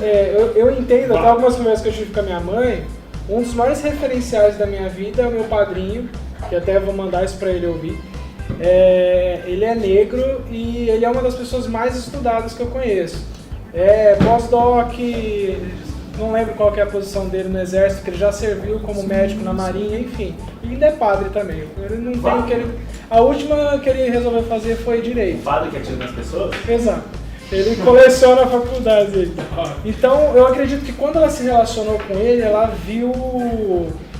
eu entendo, até algumas conversas que eu tive com a minha mãe, um dos maiores referenciais da minha vida é o meu padrinho, que até vou mandar isso pra ele ouvir. Ele é negro e ele é uma das pessoas mais estudadas que eu conheço. Pós-doc, não lembro qual que é a posição dele no exército, que ele já serviu como médico na marinha, enfim. E ainda é padre também. Ele não tem o que ele... A última que ele resolveu fazer foi direito. O padre que atira nas pessoas? Exato. Ele coleciona a faculdade dele. Então, eu acredito que quando ela se relacionou com ele, ela viu...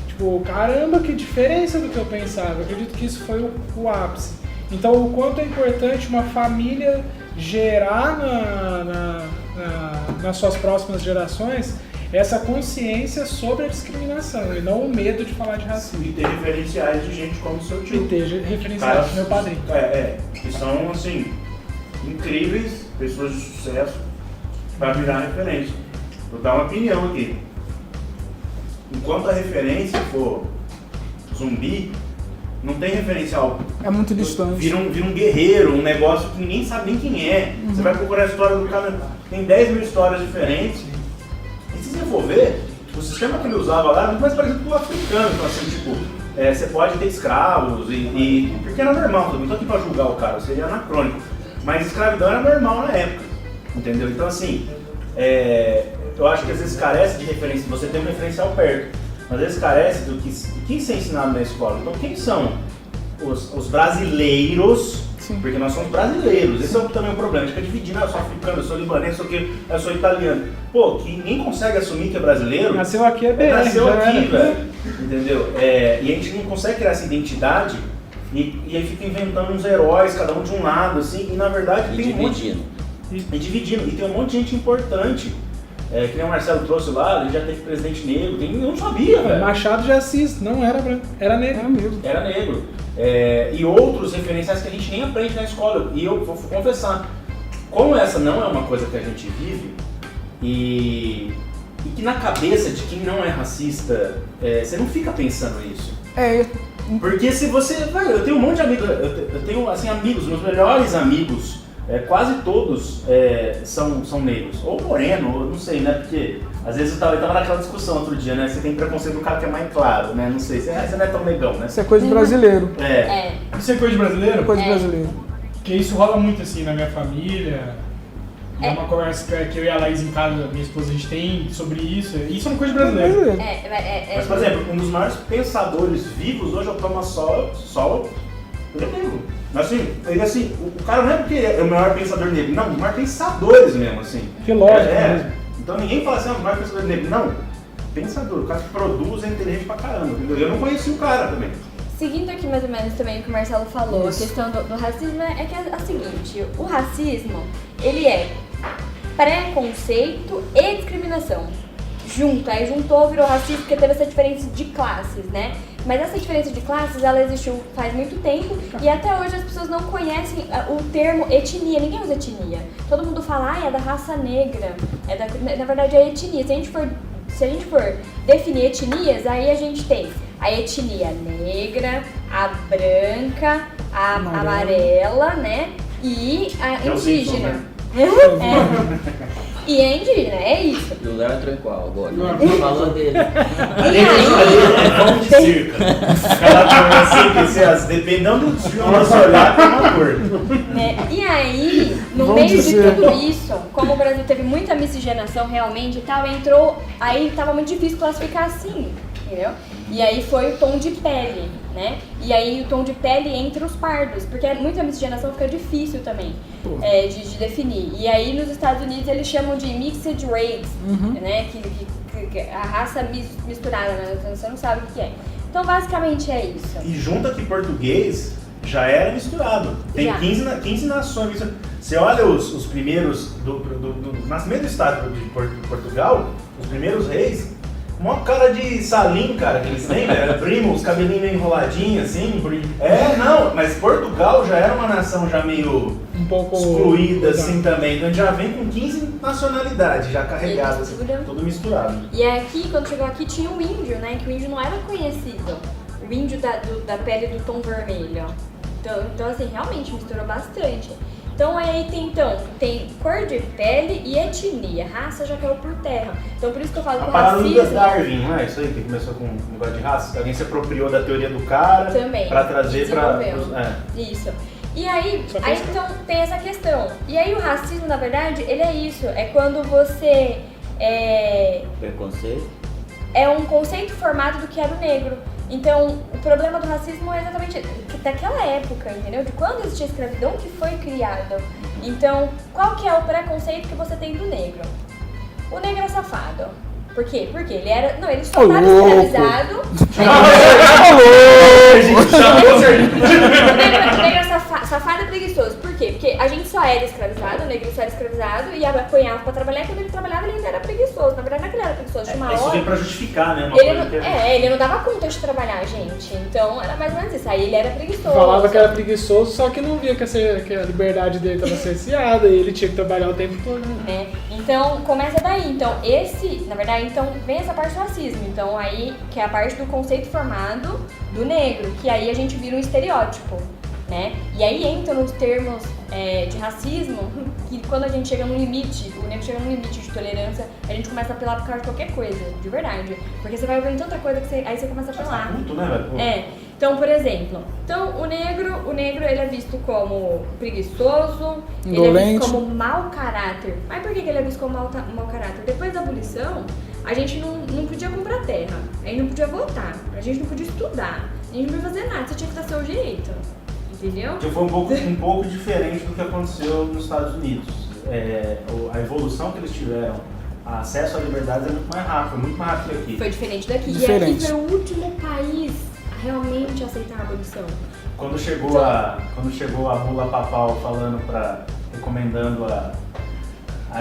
Tipo, caramba, que diferença do que eu pensava. Eu acredito que isso foi o ápice. Então, o quanto é importante uma família gerar nas suas próximas gerações essa consciência sobre a discriminação e não o medo de falar de racismo. E ter referenciais de gente como o seu tio. E ter referenciais do meu padrinho. Que são, assim, incríveis, pessoas de sucesso, para virar referência. Vou dar uma opinião aqui. Enquanto a referência for zumbi, não tem referencial. É muito distante. Vira um guerreiro, um negócio que ninguém sabe nem quem é. Você vai procurar a história do cara, tem 10 mil histórias diferentes. E se você for ver, o sistema que ele usava lá é muito mais parecido com o africano. Então, assim, tipo, você pode ter escravos, porque era normal, eu não tô aqui pra julgar o cara, seria anacrônico. Mas escravidão era normal na época, entendeu? Então, assim, eu acho que às vezes carece de referência, você tem um referencial perto, mas às vezes carece do que isso é ensinado na escola. Então, quem são os brasileiros? Sim. Porque nós somos brasileiros, esse é também o problema. A gente fica dividindo, eu sou africano, eu sou libanês, eu sou italiano. Pô, que ninguém consegue assumir que é brasileiro. Nasceu aqui é BR. Nasceu aqui, velho. Entendeu? E a gente não consegue criar essa identidade e aí fica inventando uns heróis, cada um de um lado, assim, e na verdade tem dividindo. E tem um monte de gente importante. Que nem o Marcelo trouxe lá, ele já teve presidente negro, eu não sabia, velho. Machado de Assis, não era branco, era negro. Era negro. E outros referenciais que a gente nem aprende na escola. E eu vou confessar, como essa não é uma coisa que a gente vive, e que na cabeça de quem não é racista, você não fica pensando nisso. Porque se você... eu tenho um monte de amigos, eu tenho assim, amigos, meus melhores amigos, quase todos são negros, ou moreno, ou não sei, né, porque às vezes eu tava naquela discussão outro dia, né, você tem preconceito do cara que é mais claro, né, não sei, você não é tão negão, né. Isso é coisa de brasileiro. Isso é coisa de brasileiro? É coisa de brasileiro. Porque isso rola muito assim na minha família, É uma conversa que eu e a Laís em casa, minha esposa, a gente tem sobre isso. Isso é uma coisa brasileira. Mas, por exemplo, um dos maiores pensadores vivos hoje é o Thomas Sowell. Ele é negro. Mas assim, o cara não é porque é o maior pensador negro, não, os maiores pensadores mesmo, assim. Filósofo mesmo. Então ninguém fala assim, o maior pensador negro. Não, pensador, o cara que produz é inteligente pra caramba, entendeu? Eu não conheci o cara também. Seguindo aqui mais ou menos também o que o Marcelo falou, a questão do racismo é que é a seguinte, o racismo, ele é preconceito e discriminação. Aí juntou, virou racismo porque teve essa diferença de classes, né? Mas essa diferença de classes, ela existiu faz muito tempo e até hoje as pessoas não conhecem o termo etnia, ninguém usa etnia. Todo mundo fala, é da raça negra, na verdade é etnia. Se a gente for definir etnias, aí a gente tem a etnia negra, a branca, a amarela, né? E a indígena. E a indígena, é isso. E o Léo entrou em qual agora? Não falando dele. Vamos de circo. Ela assim, que dependendo do que você olhar, tem uma cor. E aí, no meio de tudo isso, como o Brasil teve muita miscigenação realmente e tal, aí tava muito difícil classificar assim, entendeu? E aí foi o tom de pele, né? E aí o tom de pele entre os pardos, porque muita miscigenação fica difícil também de definir. E aí nos Estados Unidos eles chamam de mixed race, né? Que a raça misturada, né? Você não sabe o que é. Então basicamente é isso. E junta que português já era misturado. Tem 15 nações. Você olha os primeiros do nascimento do estado de Portugal, os primeiros reis, uma cara de Salim, cara, que eles têm, era primo, os cabelinhos meio enroladinhos, assim. Mas Portugal já era uma nação já meio um pouco excluída, assim, também. Então já vem com 15 nacionalidades já carregadas, assim, tudo misturado. E aqui, quando chegou aqui, tinha o índio, né, que o índio não era conhecido. O índio da pele do tom vermelho. Então assim, realmente misturou bastante. Então aí tem cor de pele e etnia, raça já caiu por terra. Então por isso que eu falo que o racismo... A parada do Darwin, não é isso aí que começou com o negócio de raça? Alguém se apropriou da teoria do cara também, pra trazer pra... Isso. E aí então tem essa questão. E aí o racismo, na verdade, ele é isso. É quando você... Preconceito? É um conceito formado do que era o negro. Então, o problema do racismo é exatamente daquela época, entendeu? De quando existia a escravidão que foi criada. Então, qual que é o preconceito que você tem do negro? O negro é safado. Por quê? Porque ele era... Não, ele só estava escravizado. O negro é safado e preguiçoso. Por quê? Porque a gente só era escravizado, o negro só era escravizado e apanhava pra trabalhar, e quando ele trabalhava ele ainda era preguiçoso. Na verdade não é que ele era preguiçoso, tinha uma hora... Isso vem pra justificar, né? Ele não dava conta de trabalhar, gente. Então era mais ou menos isso. Aí ele era preguiçoso. Falava que era preguiçoso, só que não via que a liberdade dele estava cerceada e ele tinha que trabalhar o tempo todo. Então começa daí. Então na verdade, então vem essa parte do racismo. Então aí, que é a parte do conceito formado do negro, que aí a gente vira um estereótipo, né? E aí entra nos termos de racismo, que quando a gente chega no limite, o negro chega no limite de tolerância, a gente começa a apelar por causa de qualquer coisa, de verdade. Porque você vai ouvindo tanta coisa que aí você começa a apelar. Muito, né, velho? Então, por exemplo, o negro ele é visto como preguiçoso, indolente. Ele é visto como mau caráter. Mas por que ele é visto como mau caráter? Depois da abolição, a gente não podia comprar terra, a gente não podia votar, a gente não podia estudar, a gente não podia fazer nada, você tinha que dar seu jeito, entendeu? Que foi um pouco diferente do que aconteceu nos Estados Unidos. A evolução que eles tiveram, a acesso à liberdade é muito mais rápido, foi muito mais rápido que aqui. Foi diferente daqui. E aqui foi o último país a realmente aceitar a abolição. Quando chegou a bula papal recomendando a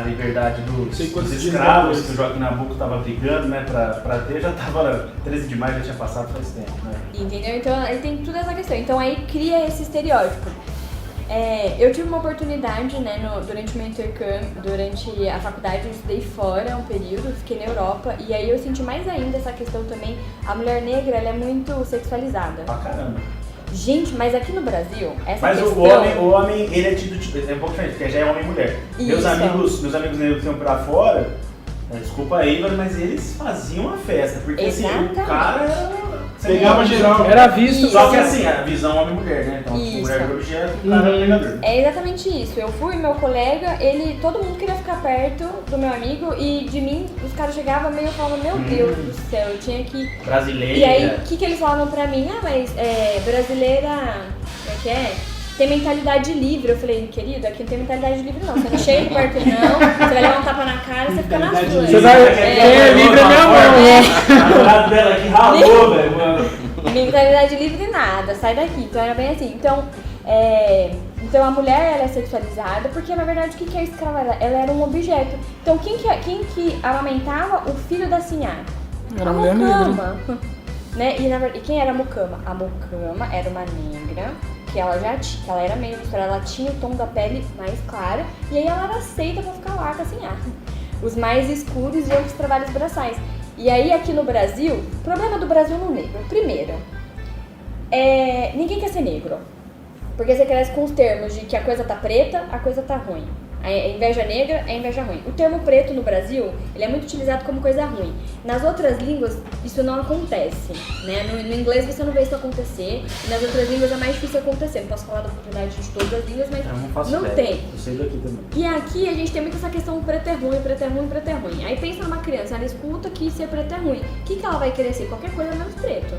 liberdade dos escravos que o Joaquim Nabuco estava brigando, né, pra ter, já estava 13 de maio, já tinha passado faz tempo, né? Entendeu? Então aí tem toda essa questão. Então aí cria esse estereótipo. Eu tive uma oportunidade, né, durante o meu intercâmbio, durante a faculdade, eu estudei fora um período, fiquei na Europa, e aí eu senti mais ainda essa questão também, a mulher negra, ela é muito sexualizada. Pra caramba. Gente, mas aqui no Brasil, essa mas questão... Mas o homem, ele é tido, é um pouco diferente, porque já é homem e mulher. Meus amigos negros que iam pra fora, desculpa aí, mas eles faziam a festa, porque assim, o cara era Pegava geral. Era visto Só que assim, a visão homem-mulher, né? Então, Isso. mulher do objeto, o cara é o pegador. É exatamente isso. Eu fui, meu colega, todo mundo queria ficar perto do meu amigo e de mim os caras chegavam meio e falavam, meu Deus do céu, eu tinha que... Brasileira. E aí, o que eles falavam pra mim? Ah, mas brasileira, como é que é? Tem mentalidade livre. Eu falei, querido, aqui não tem mentalidade livre não. Você não chega perto não, você vai levar um tapa na cara e você fica na sua. Mentalidade Você vai... É livre é minha mão. A namorada dela aqui ralou, velho, mano. Mentalidade livre nada, sai daqui. Então era bem assim. Então a mulher ela é sexualizada porque na verdade o que é escrava? Ela era um objeto. Então quem que amamentava o filho da Sinhá? Era a a mulher negra. mucama. Né? E quem era a mucama? A mucama era uma negra que ela era meio misturada, ela tinha o tom da pele mais clara e aí ela era aceita pra ficar lá com a Sinhá. Os mais escuros iam pros trabalhos braçais. E aí aqui no Brasil, o problema do Brasil no negro, primeiro, ninguém quer ser negro. Porque você cresce com os termos de que a coisa tá preta, a coisa tá ruim. A inveja negra é inveja ruim. O termo preto no Brasil, ele é muito utilizado como coisa ruim. Nas outras línguas, isso não acontece, né? No inglês você não vê isso acontecer, e nas outras línguas é mais difícil acontecer. Não posso falar da propriedade de todas as línguas, mas não tem. Eu sei daqui também. E aqui a gente tem muito essa questão preto é ruim, preto é ruim, preto é ruim. Aí pensa numa criança, ela escuta que ser preto é ruim. O que ela vai querer ser? Qualquer coisa menos preto.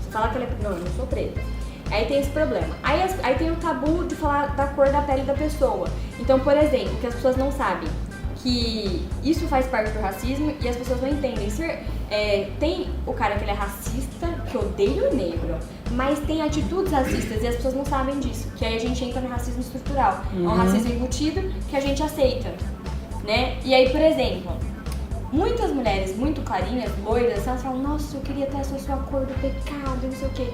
Você fala que ela é... Não, eu não sou preta. Aí tem esse problema. Aí tem o tabu de falar da cor da pele da pessoa. Então, por exemplo, que as pessoas não sabem que isso faz parte do racismo e as pessoas não entendem. Tem o cara que ele é racista, que odeia o negro, mas tem atitudes racistas e as pessoas não sabem disso. Que aí a gente entra no racismo estrutural. É um racismo embutido que a gente aceita, né? E aí, por exemplo, muitas mulheres muito clarinhas, loiras, elas falam, nossa, eu queria ter essa sua cor do pecado, não sei o quê.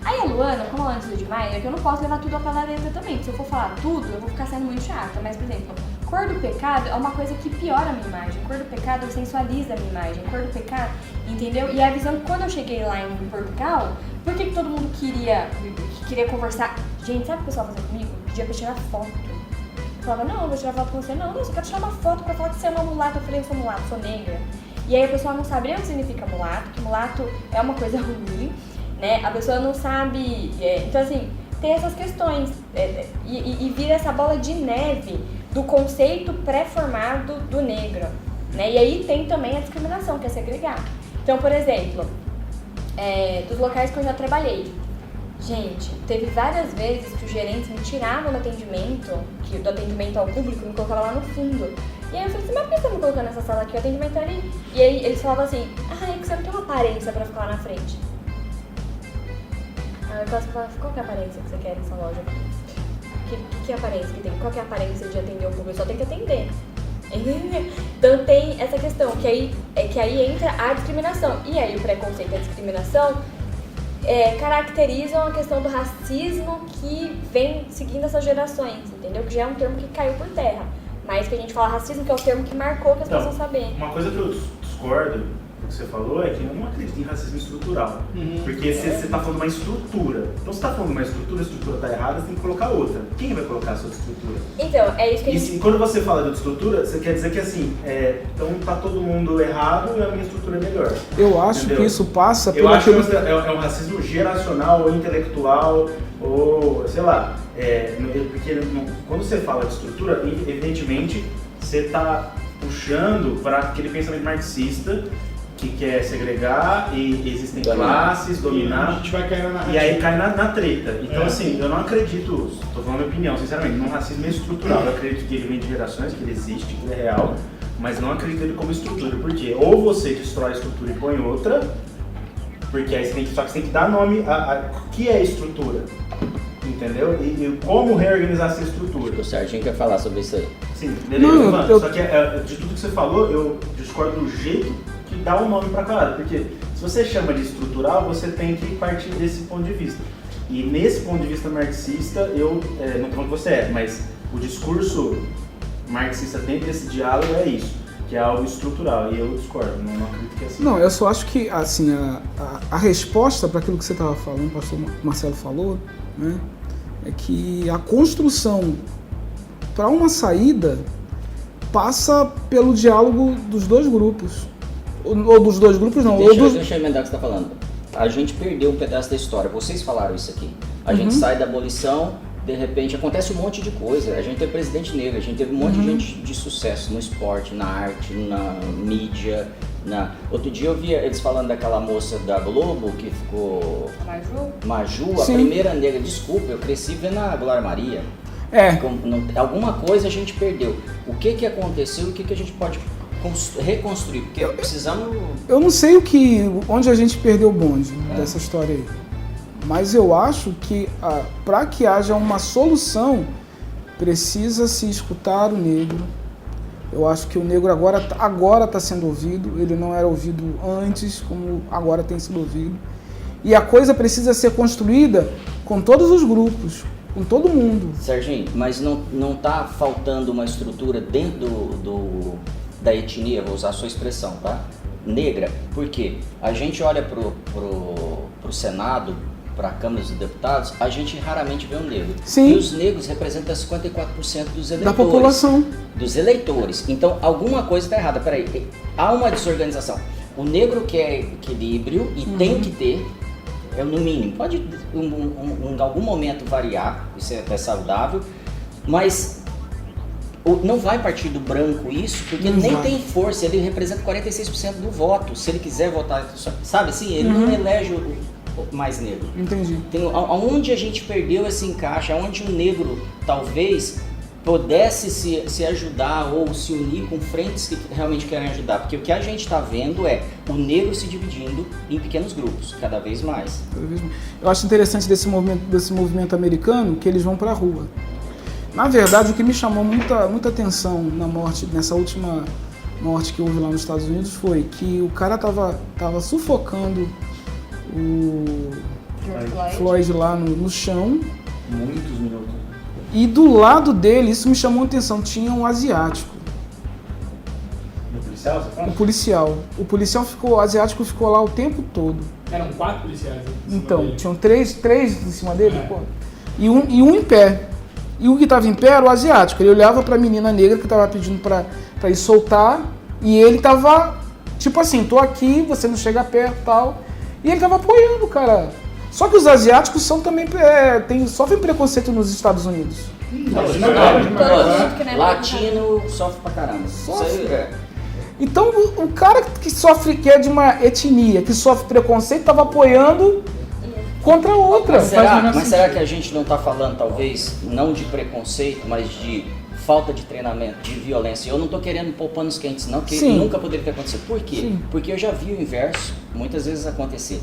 Aí a Luana, como ela antes demais, é que eu não posso levar tudo a pé da letra também. Se eu for falar tudo, eu vou ficar sendo muito chata. Mas, por exemplo, cor do pecado é uma coisa que piora a minha imagem. Cor do pecado sensualiza a minha imagem. Cor do pecado, entendeu? E a visão que quando eu cheguei lá em Portugal, por que todo mundo queria conversar? Gente, sabe o que o pessoal fazia comigo? Pedia pra tirar foto. Eu falava, não, eu vou tirar foto com você. Não, eu só quero tirar uma foto pra falar que você é uma mulata. Eu falei, eu sou mulata, sou negra. E aí a pessoa não sabe nem o que significa mulato, que mulato é uma coisa ruim. Né? A pessoa não sabe, então assim, tem essas questões e vira essa bola de neve do conceito pré-formado do negro, né? E aí tem também a discriminação, que é segregar. Então, por exemplo, dos locais que eu já trabalhei, gente, teve várias vezes que os gerentes me tiravam do atendimento ao público, me colocavam lá no fundo. E aí eu falei assim, mas por que você tá me colocando nessa sala aqui, o atendimento é ali? E aí eles falavam assim, é que você não tem uma aparência pra ficar lá na frente. Aí eu falava, qual que é a aparência que você quer nessa loja aqui? Que aparência que tem? Qual que é a aparência de atender o público? Só tem que atender. Então tem essa questão, que aí entra a discriminação. E aí o preconceito e a discriminação caracterizam a questão do racismo que vem seguindo essas gerações, entendeu? Que já é um termo que caiu por terra. Mas que a gente fala racismo, que é o termo que marcou que as pessoas sabem. Uma coisa que eu discordo que você falou é que eu não acredito em racismo estrutural. Porque você está falando de uma estrutura. Então, você está falando de uma estrutura, a estrutura está errada, você tem que colocar outra. Quem vai colocar a sua estrutura? Então, é isso que a gente... E quando você fala de outra estrutura, você quer dizer que assim, então tá todo mundo errado e a minha estrutura é melhor. Eu acho Entendeu? que isso passa Eu acho que é um racismo geracional ou intelectual, ou sei lá. Porque quando você fala de estrutura, evidentemente, você está puxando para aquele pensamento marxista que quer segregar e existem classes, dominar. A gente vai cair na narrativa. E aí cai na treta. Então, assim, eu não acredito, estou falando a minha opinião, sinceramente, num racismo estrutural. Eu acredito que ele vem de gerações, que ele existe, que ele é real, mas não acredito ele como estrutura. Porque ou você destrói a estrutura e põe outra, porque aí só que você tem que dar nome o que é estrutura. Entendeu? E como reorganizar essa estrutura. O Serginho quer falar sobre isso aí. Sim, beleza. Só que de tudo que você falou, eu discordo do jeito que dá um nome pra cada. Porque se você chama de estrutural, você tem que partir desse ponto de vista. E nesse ponto de vista marxista, eu não estou falando que você mas o discurso marxista dentro desse diálogo é isso, que é algo estrutural. E eu discordo, não acredito que é assim. Não, eu só acho que assim, a resposta para aquilo que você estava falando, o pastor Marcelo falou, né, é que a construção para uma saída passa pelo diálogo dos dois grupos. Ou dos dois grupos não. Deixa eu emendar o que você está falando. a gente perdeu um pedaço da história. Vocês falaram isso aqui. A gente sai da abolição, de repente acontece um monte de coisa. A gente teve presidente negro, a gente teve um monte de gente de sucesso no esporte, na arte, na mídia. Outro dia eu vi eles falando daquela moça da Globo que ficou... Maju, a Sim. primeira negra. Desculpa, eu cresci vendo a Glória Maria. Alguma coisa a gente perdeu. O que aconteceu e o que a gente pode reconstruir? Porque precisamos... Eu não sei onde a gente perdeu o bonde dessa história aí. Mas eu acho que para que haja uma solução, precisa se escutar o negro. Eu acho que o negro agora está sendo ouvido, ele não era ouvido antes, como agora tem sido ouvido. E a coisa precisa ser construída com todos os grupos, com todo mundo. Serginho, mas não está faltando uma estrutura dentro da etnia, vou usar a sua expressão, tá? Negra, porque a gente olha pro Senado, para a Câmara dos Deputados, a gente raramente vê um negro. Sim. E os negros representam 54% dos eleitores. Da população. Dos eleitores. Então, alguma coisa está errada. Peraí, há uma desorganização. O negro quer equilíbrio e tem que ter, no mínimo, pode em algum momento variar, isso é até saudável, mas não vai partir do branco isso, porque Não nem vai. tem força, ele representa 46% do voto, se ele quiser votar, sabe assim, ele não elege o mais negro. Entendi. Aonde a gente perdeu esse encaixe, aonde o negro talvez pudesse se ajudar ou se unir com frentes que realmente querem ajudar, porque o que a gente está vendo é o negro se dividindo em pequenos grupos, cada vez mais. Eu acho interessante desse movimento americano que eles vão para a rua. Na verdade, o que me chamou muita atenção nessa última morte que houve lá nos Estados Unidos foi que o cara tava sufocando o Floyd lá no chão. Muitos minutos. E do lado dele, isso me chamou a atenção, tinha um asiático. No policial, você fala? O policial o asiático ficou lá o tempo todo. Eram 4 policiais. Então, tinham três em cima dele, pô. E um em pé. E o que estava em pé era o asiático. Ele olhava para a menina negra que estava pedindo para ir soltar. E ele estava, tipo assim, tô aqui, você não chega perto e tal. E ele estava apoiando, cara. Só que os asiáticos também sofrem preconceito nos Estados Unidos. Latino sofre pra caramba. Sofre. Então o cara que é de uma etnia, que sofre preconceito, estava apoiando contra a outra. Mas será que a gente não está falando, talvez, não de preconceito, mas de falta de treinamento, de violência? Eu não estou querendo pôr panos quentes, não, que nunca poderia ter acontecido. Por quê? Sim. Porque eu já vi o inverso muitas vezes acontecer.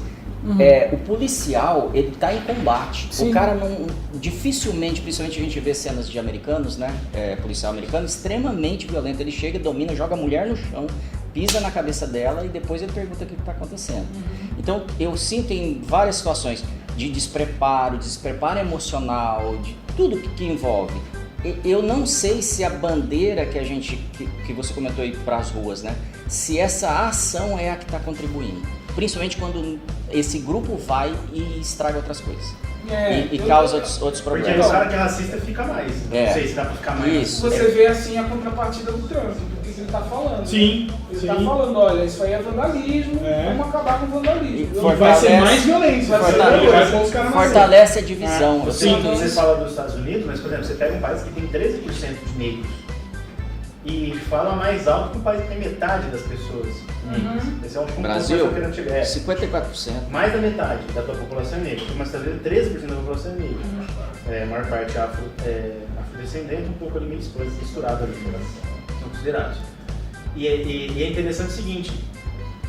O policial, ele tá em combate. Sim. O cara não... Dificilmente, principalmente a gente vê cenas de americanos, né? Policial americano, extremamente violento. Ele chega, domina, joga a mulher no chão, pisa na cabeça dela e depois ele pergunta o que está acontecendo. Então, eu sinto em várias situações de despreparo emocional, de tudo que envolve. Eu não sei se a bandeira que você comentou aí para as ruas, né? Se essa ação é a que está contribuindo. Principalmente quando esse grupo vai e estraga outras coisas. E causa outros problemas. Porque o cara que é racista fica mais. Não sei se dá pra ficar mais. Isso. Você vê assim a contrapartida do trânsito, o que ele tá falando. Sim. Ele tá falando, olha, isso aí é vandalismo, vamos acabar com o vandalismo. E vai ser mais violência. Fortalece a divisão. Você fala dos Estados Unidos, mas, por exemplo, você pega um país que tem 13% de negros e fala mais alto que um país que tem metade das pessoas. Esse é um ponto Brasil, que eu quero tiver. 54%. Mais da metade da tua população é negra. Mas você está vendo 13% da população é negra. A maior parte afrodescendente, um pouco ali meio misturado ali, são considerados. E é interessante o seguinte,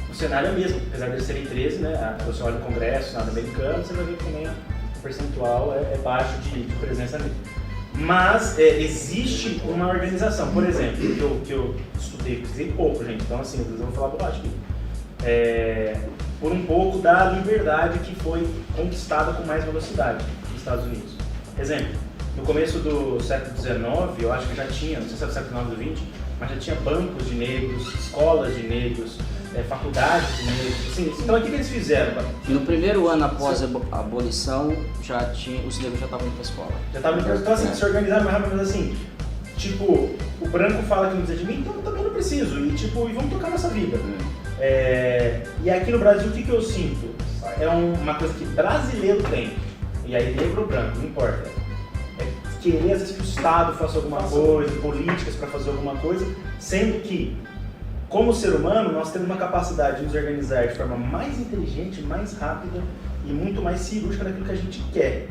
o cenário é o mesmo, apesar de eles serem 13, né? Você olha o Congresso, o Senado americano, você vai ver que também o percentual é baixo de presença negra. Mas existe uma organização, por exemplo, que eu estudei pouco, gente, então assim, eu vou falar bobagem aqui. Por um pouco da liberdade que foi conquistada com mais velocidade nos Estados Unidos. Exemplo, no começo do século XIX, eu acho que já tinha, não sei se é do século XIX ou XX, mas já tinha bancos de negros, escolas de negros, faculdades de negros. Assim, então o que eles fizeram? No primeiro ano após a abolição, os negros já estavam indo para a escola. Já estavam indo para a escola, então assim, se organizaram mais rápido, mas assim, tipo, o branco fala que não precisa de mim, então eu também não preciso, e vamos tocar nossa vida. E aqui no Brasil, o que eu sinto? É uma coisa que brasileiro tem, e aí negro ou branco, não importa. É querer, às vezes, que o Estado faça alguma coisa, políticas para fazer alguma coisa, sendo que, como ser humano, nós temos uma capacidade de nos organizar de forma mais inteligente, mais rápida e muito mais cirúrgica naquilo que a gente quer.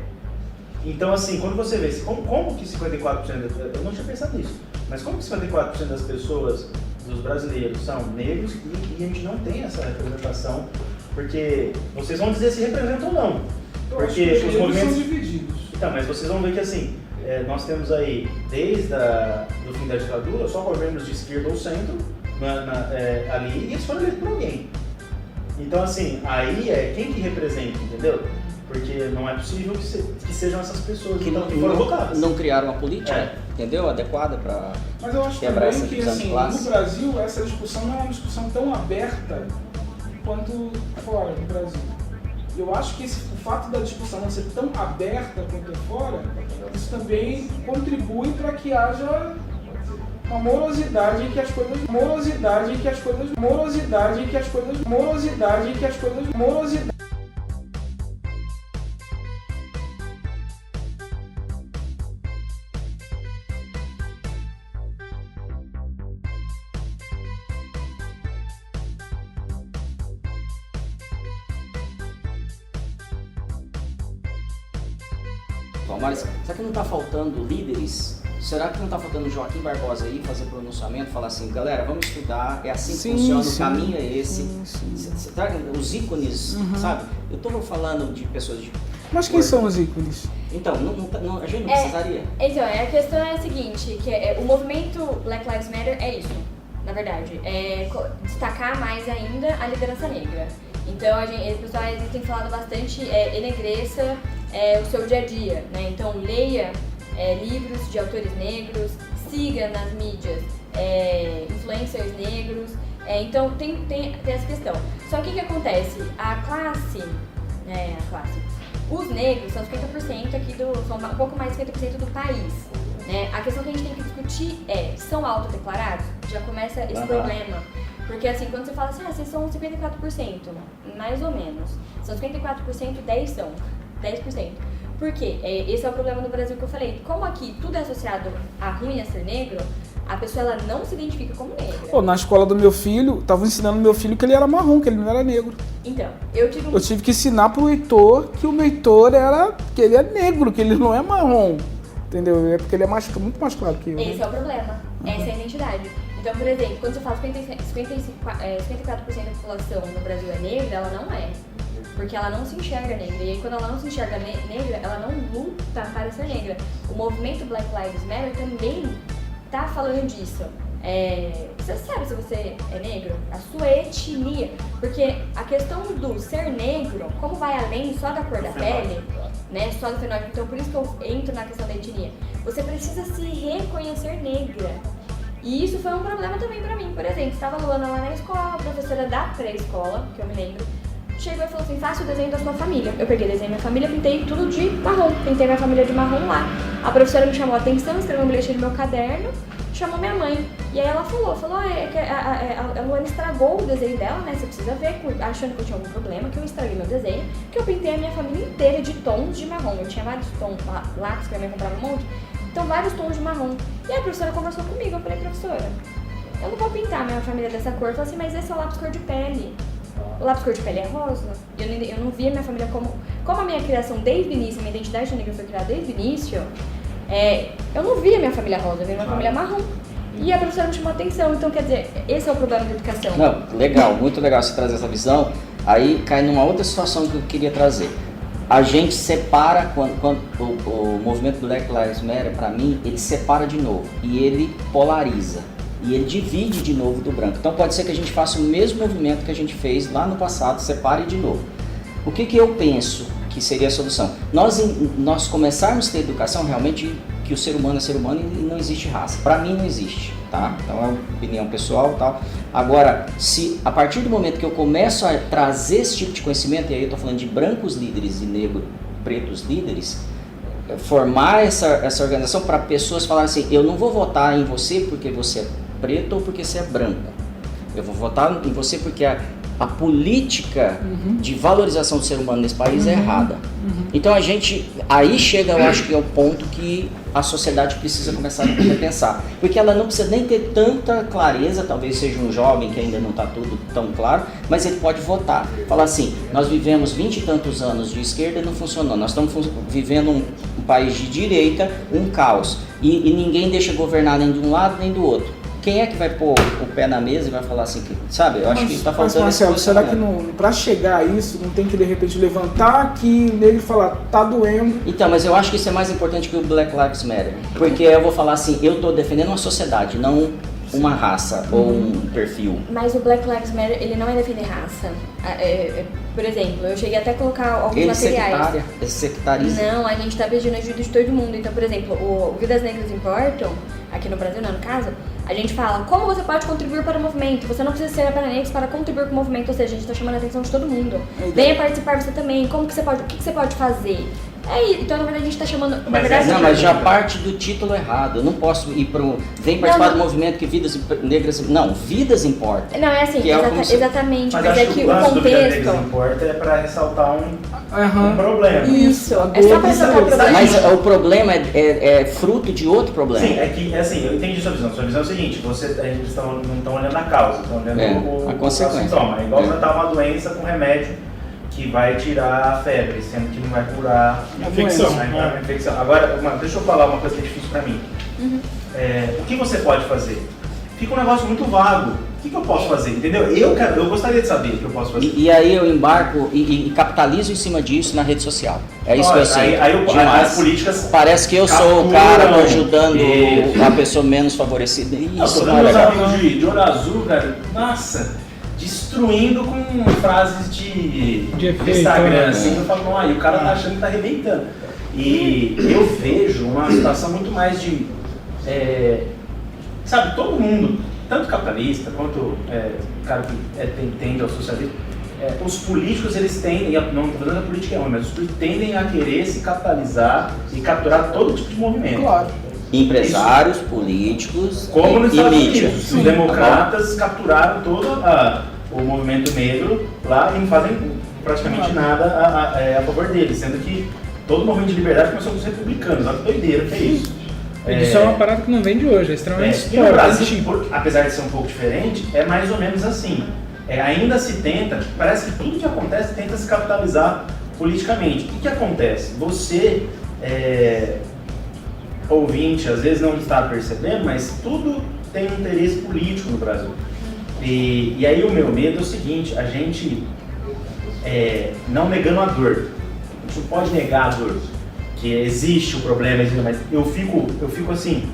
Então, assim, quando você vê, como que 54%, eu não tinha pensado nisso, mas como que 54% das pessoas, dos brasileiros, são negros e a gente não tem essa representação, porque vocês vão dizer se representam ou não. Porque os movimentos são divididos. Então, mas vocês vão ver que, assim, nós temos aí, desde o fim da ditadura, só governos de esquerda ou centro, ali, e eles foram eleitos por alguém. Então, assim, aí é quem que representa, entendeu? Porque não é possível que sejam essas pessoas Que que foram votadas. não criaram uma política, entendeu? Adequada para Mas eu acho quebrar essa também que, divisão de assim, classe. no Brasil, essa discussão não é uma discussão tão aberta quanto fora do Brasil. Eu acho que o fato da discussão não ser tão aberta quanto fora, isso também contribui para que haja uma morosidade que as coisas Mas será que não está faltando líderes? Será que não está faltando Joaquim Barbosa aí fazer pronunciamento, falar assim, galera, vamos estudar, é assim que Sim, funciona, sim. o caminho é esse. Sim. Será que os ícones, sabe? Eu estou falando de pessoas de... Mas quem são os ícones? Então, a gente não precisaria. Então, a questão é a seguinte, que o movimento Black Lives Matter é isso, na verdade, é destacar mais ainda a liderança negra. Então, o pessoal tem falado bastante, enegreça o seu dia a dia, né? Então, leia livros de autores negros, siga nas mídias influencers negros, então tem essa questão. Só que o que acontece? A classe, os negros são 50% aqui são um pouco mais de 50% do país. Né? A questão que a gente tem que discutir são autodeclarados? Já começa esse problema. Porque assim, quando você fala assim, vocês são 54%, mais ou menos. São 54%, 10 são. 10%. Por quê? Esse é o problema no Brasil que eu falei. Como aqui tudo é associado a ruim a ser negro, a pessoa ela não se identifica como negra. Pô, na escola do meu filho, estavam ensinando meu filho que ele era marrom, que ele não era negro. Então, eu tive que ensinar pro Heitor que o meu Heitor que ele é negro, que ele não é marrom. Entendeu? É porque ele é muito mais claro que eu. Esse é o problema. Essa é a identidade. Então, por exemplo, quando você fala 54% da população no Brasil é negra, ela não é. Porque ela não se enxerga negra. E aí, quando ela não se enxerga negra, ela não luta para ser negra. O movimento Black Lives Matter também tá falando disso. Você sabe se você é negro? A sua etnia. Porque a questão do ser negro, como vai além só da cor da pele, né? Só do fenótipo. Então, por isso que eu entro na questão da etnia. Você precisa se reconhecer negra. E isso foi um problema também pra mim. Por exemplo, estava a Luana lá na escola, a professora da pré-escola, que eu me lembro, chegou e falou assim, faça o desenho da sua família. Eu peguei o desenho da minha família, pintei tudo de marrom. Pintei minha família de marrom lá. A professora me chamou a atenção, escreveu um bilhete no meu caderno, chamou minha mãe. E aí ela falou a Luana estragou o desenho dela, né? Você precisa ver, achando que eu tinha algum problema, que eu estraguei meu desenho, que eu pintei a minha família inteira de tons de marrom. Eu tinha vários tons, lápis que a minha mãe comprava um monte. Então, vários tons de marrom. E a professora conversou comigo, eu falei, professora, eu não vou pintar minha família dessa cor. Eu falei assim, mas esse é o lápis cor de pele. O lápis cor de pele é rosa. Eu não via minha família como a minha criação desde o início, minha identidade negra foi criada desde o início, eu não via minha família rosa, eu via minha família marrom. E a professora me chamou a atenção, então quer dizer, esse é o problema da educação. Não, legal, muito legal você trazer essa visão. Aí cai numa outra situação que eu queria trazer. A gente separa, quando o movimento Black Lives Matter, para mim, ele separa de novo e ele polariza. E ele divide de novo do branco. Então pode ser que a gente faça o mesmo movimento que a gente fez lá no passado, separe de novo. O que eu penso que seria a solução? Nós começarmos a ter educação realmente que o ser humano é ser humano e não existe raça. Para mim não existe, tá? Então é uma opinião pessoal e tal. Agora, se a partir do momento que eu começo a trazer esse tipo de conhecimento, e aí eu estou falando de brancos líderes e pretos líderes, formar essa organização para pessoas falarem assim, eu não vou votar em você porque você é preto ou porque você é branco. Eu vou votar em você porque a política de valorização do ser humano nesse país é errada. Então a gente, aí chega, eu acho que é o ponto que a sociedade precisa começar a repensar. Porque ela não precisa nem ter tanta clareza, talvez seja um jovem que ainda não está tudo tão claro, mas ele pode votar. Falar assim, nós vivemos 20 e tantos anos de esquerda e não funcionou. Nós estamos vivendo um país de direita, um caos. E ninguém deixa governar nem de um lado nem do outro. Quem é que vai pôr o pé na mesa e vai falar assim, sabe? Eu acho que está faltando esse Marcelo, será que para chegar a isso, não tem que de repente levantar aqui nele e falar, tá doendo? Então, mas eu acho que isso é mais importante que o Black Lives Matter. Porque eu vou falar assim, eu estou defendendo uma sociedade, não uma raça ou um perfil. Mas o Black Lives Matter, ele não é defender raça. Por exemplo, eu cheguei até a colocar alguns materiais. Ele sectariza. Não, a gente tá pedindo ajuda de todo mundo. Então, por exemplo, o Vidas Negras Importam, aqui no Brasil, não, no caso, a gente fala como você pode contribuir para o movimento. Você não precisa ser apenas negro para contribuir com o movimento. Ou seja, a gente tá chamando a atenção de todo mundo. Venha participar você também. Como que você pode, o que você pode fazer? Então, na verdade, a gente tá chamando... Mas já parte do título errado. Eu não posso ir vem participar do movimento que vidas negras... Não, vidas importam. Não, é assim, exatamente. Mas é que o contexto... contexto... Vidas importa é para ressaltar um problema. Isso, é só para ressaltar o problema. Mas o problema é fruto de outro problema. Sim, é que, assim, eu entendi sua visão. Sua visão é o seguinte, a gente não estão olhando a causa, estão olhando a consequência. O sintoma. É igual tratar uma doença com remédio que vai tirar a febre, sendo que não vai curar a infecção. A infecção. Agora, deixa eu falar uma coisa que é difícil para mim. O que você pode fazer? Fica um negócio muito vago. O que eu posso fazer? Entendeu? Eu gostaria de saber o que eu posso fazer. E aí eu embarco e capitalizo em cima disso na rede social. É isso que eu sei. As políticas parece que eu sou o cara ajudando a pessoa menos favorecida. Isso não é legal. Meus amigos de olho azul, cara, nossa... destruindo com frases de Instagram, assim, eu falo, e o cara tá achando que tá arrebentando. E eu vejo uma situação muito mais de, sabe, todo mundo, tanto capitalista quanto o cara que tende ao socialismo, os políticos, eles tendem, não estou falando que a política é ruim, mas os políticos tendem a querer se capitalizar e capturar todo tipo de movimento. Claro. Empresários, políticos como nos Estados mídia. Unidos. Os democratas capturaram todo o movimento negro lá e não fazem praticamente nada a favor deles, sendo que todo o movimento de liberdade começou com os republicanos. Olha que doideira que é isso. Isso é uma parada que não vem de hoje, é extremamente histórico. E no Brasil, apesar de ser um pouco diferente, é mais ou menos assim. Ainda se tenta, parece que tudo que acontece tenta se capitalizar politicamente. O que acontece? Você... ouvinte, às vezes não está percebendo, mas tudo tem um interesse político no Brasil. E aí o meu medo é o seguinte, a gente, não negando a dor, a gente não pode negar a dor, que existe o problema, mas eu fico assim,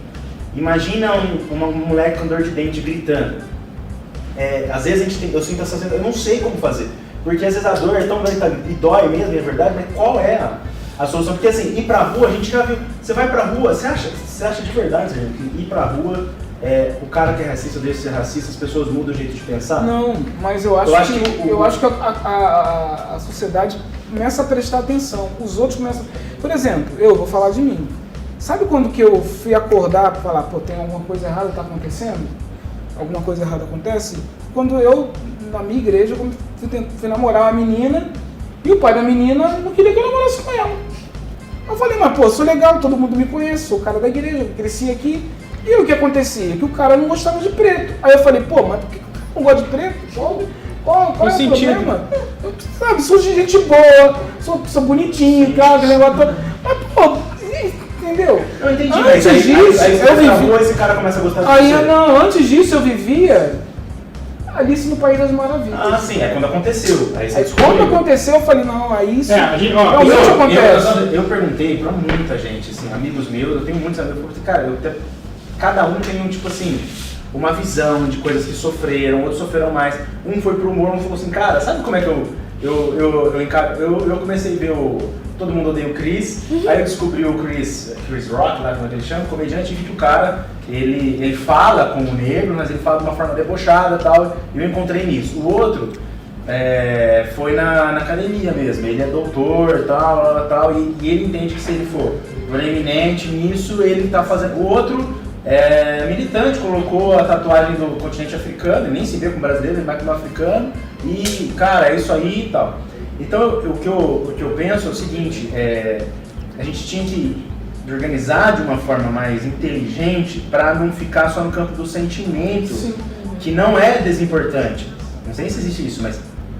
imagina um moleque com dor de dente gritando, às vezes eu sinto essa sensação, eu não sei como fazer, porque às vezes a dor é tão grande e dói mesmo, é verdade, mas qual é a solução? Porque assim, ir pra rua, a gente já viu, você vai pra rua, você acha de verdade, gente, que ir pra rua, o cara que é racista deixa de ser racista, as pessoas mudam o jeito de pensar? Não, mas eu acho que a sociedade começa a prestar atenção, os outros começam... Por exemplo, eu vou falar de mim. Sabe quando que eu fui acordar para falar, pô, tem alguma coisa errada que tá acontecendo? Alguma coisa errada acontece? Quando eu, na minha igreja, fui namorar uma menina e o pai da menina não queria que eu namorasse com ela. Eu falei, mas pô, sou legal, todo mundo me conhece, sou o cara da igreja, cresci aqui. E o que acontecia? Que o cara não gostava de preto. Aí eu falei, pô, mas por que o cara não gosta de preto? Qual é o problema? Sabe, sou gente boa, sou bonitinho, cara, aquele negócio todo. Mas, pô, entendeu? Eu entendi, antes mas disso, eu vivi. Esse cara começa a gostar de aí, você. Não, antes disso eu vivia Alice no País das Maravilhas. Ah, sim, é quando aconteceu. Aí quando aconteceu, eu falei, não, aí isso realmente acontece. Eu perguntei pra muita gente, assim, amigos meus, eu tenho muitos amigos, porque, cara, cada um tem tipo assim, uma visão de coisas que sofreram, outros sofreram mais. Um foi pro humor, um falou assim, cara, sabe como é que eu comecei a ver Todo Mundo Odeia o Chris, aí eu descobri o Chris Rock, lá como ele chama, comediante, e vi que o cara, ele fala como negro, mas ele fala de uma forma debochada e tal, e eu encontrei nisso. O outro foi na academia mesmo, ele é doutor e tal, e ele entende que se ele for eminente nisso, ele tá fazendo... O outro militante, colocou a tatuagem do continente africano, nem se vê como brasileiro, nem mais como africano, e, cara, é isso aí e tal. Então, o que eu penso é o seguinte, a gente tinha que organizar de uma forma mais inteligente para não ficar só no campo do sentimento, sim, que não é desimportante. Não sei se existe isso,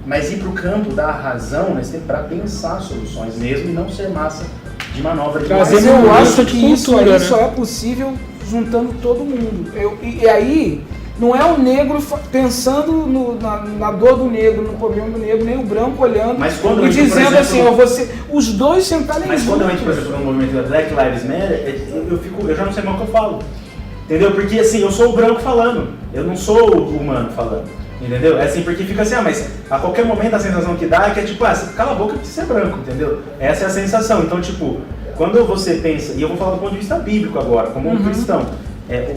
mas ir para o campo da razão, né, para pensar soluções mesmo e não ser massa de manobra de Mas eu acho que isso aí só é possível juntando todo mundo. E aí, não é o negro pensando na dor do negro, no problema do negro, nem o branco olhando e dizendo assim, os dois sentarem juntos. Mas quando eu entro, por exemplo, no movimento da Black Lives Matter, eu já não sei mais o que eu falo. Entendeu? Porque assim, eu sou o branco falando, eu não sou o humano falando. Entendeu? É assim, porque fica assim, mas a qualquer momento a sensação que dá é que é tipo, cala a boca porque você é branco, entendeu? Essa é a sensação. Então, tipo, quando você pensa, e eu vou falar do ponto de vista bíblico agora, como um cristão,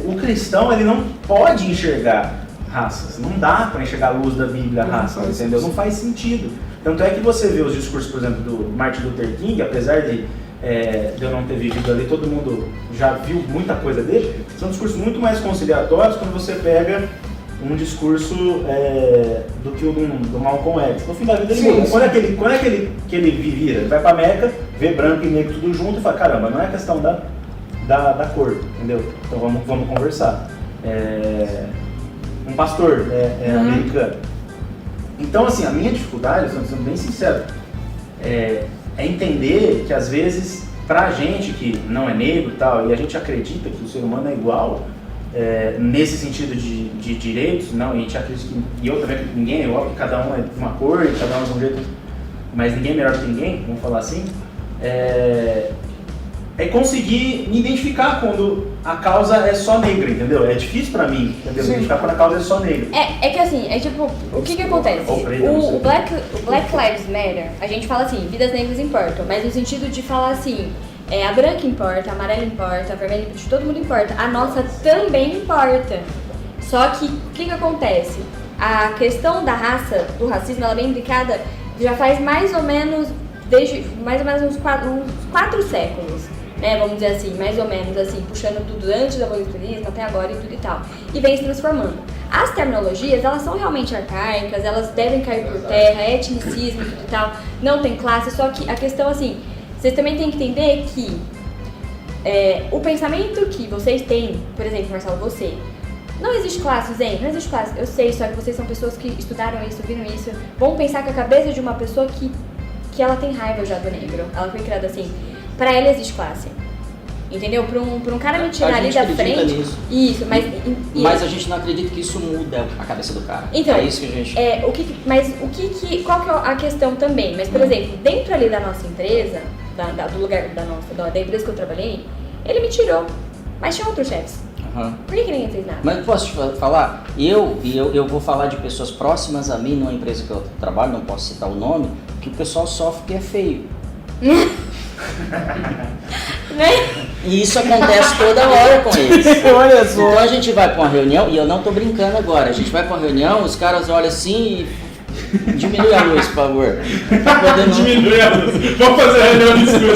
o cristão, ele não pode enxergar raças, não dá para enxergar a luz da Bíblia, raça, entendeu? Não faz sentido. Tanto é que você vê os discursos, por exemplo, do Martin Luther King, apesar de eu não ter vivido ali, todo mundo já viu muita coisa dele, são discursos muito mais conciliatórios quando você pega um discurso do que o do Malcolm X. No fim da vida, quando é que ele vira? Ele vai pra Meca, vê branco e negro tudo junto e fala, caramba, não é questão da cor, entendeu? Então vamos conversar. Um pastor americano. Então, assim, a minha dificuldade, sendo bem sincero, é entender que às vezes, pra gente que não é negro e tal, e a gente acredita que o ser humano é igual, nesse sentido de direitos, não, e a gente acredita que, e eu também acredito que ninguém é igual, que cada um é de uma cor, cada um é de um jeito, mas ninguém é melhor que ninguém, vamos falar assim, conseguir me identificar quando a causa é só negra, entendeu? É difícil pra mim, entendeu? Me identificar quando a causa é só negra. É que assim, tipo, o que acontece? O Black Lives Matter, a gente fala assim, vidas negras importam, mas no sentido de falar assim, a branca importa, a amarela importa, a vermelha importa, todo mundo importa, a nossa também importa. Só que, o que acontece? A questão da raça, do racismo, ela é bem indicada já faz mais ou menos, desde mais ou menos uns 4 séculos. Né, vamos dizer assim, mais ou menos assim, puxando tudo antes do abolicionismo até agora e tudo e tal, e vem se transformando. As terminologias, elas são realmente arcaicas, elas devem cair por terra, etnicismo e tudo e tal, não tem classe, só que a questão assim, vocês também têm que entender que o pensamento que vocês têm, por exemplo, Marcelo, você, não existe classe, Zen, não existe classe, eu sei, só que vocês são pessoas que estudaram isso, viram isso, vão pensar com a cabeça de uma pessoa que ela tem raiva já do negro, ela foi criada assim. Pra ela existe classe, entendeu? Pra um cara me tirar ali da frente... Nisso. Isso, mas a gente não acredita que isso muda a cabeça do cara. Então, é isso que a gente... Qual que é a questão também? Mas, por exemplo, dentro ali da nossa empresa, do lugar da empresa que eu trabalhei, ele me tirou, mas tinha outros chefes. Por que ninguém fez nada? Mas posso te falar? Eu vou falar de pessoas próximas a mim, numa empresa que eu trabalho, não posso citar o nome, que o pessoal sofre porque é feio. E isso acontece toda hora com eles. Olha só. Então a gente vai pra uma reunião, e eu não tô brincando agora, a gente vai pra uma reunião, os caras olham assim e diminui a luz, por favor. Diminui a luz. Vamos fazer a reunião no escuro.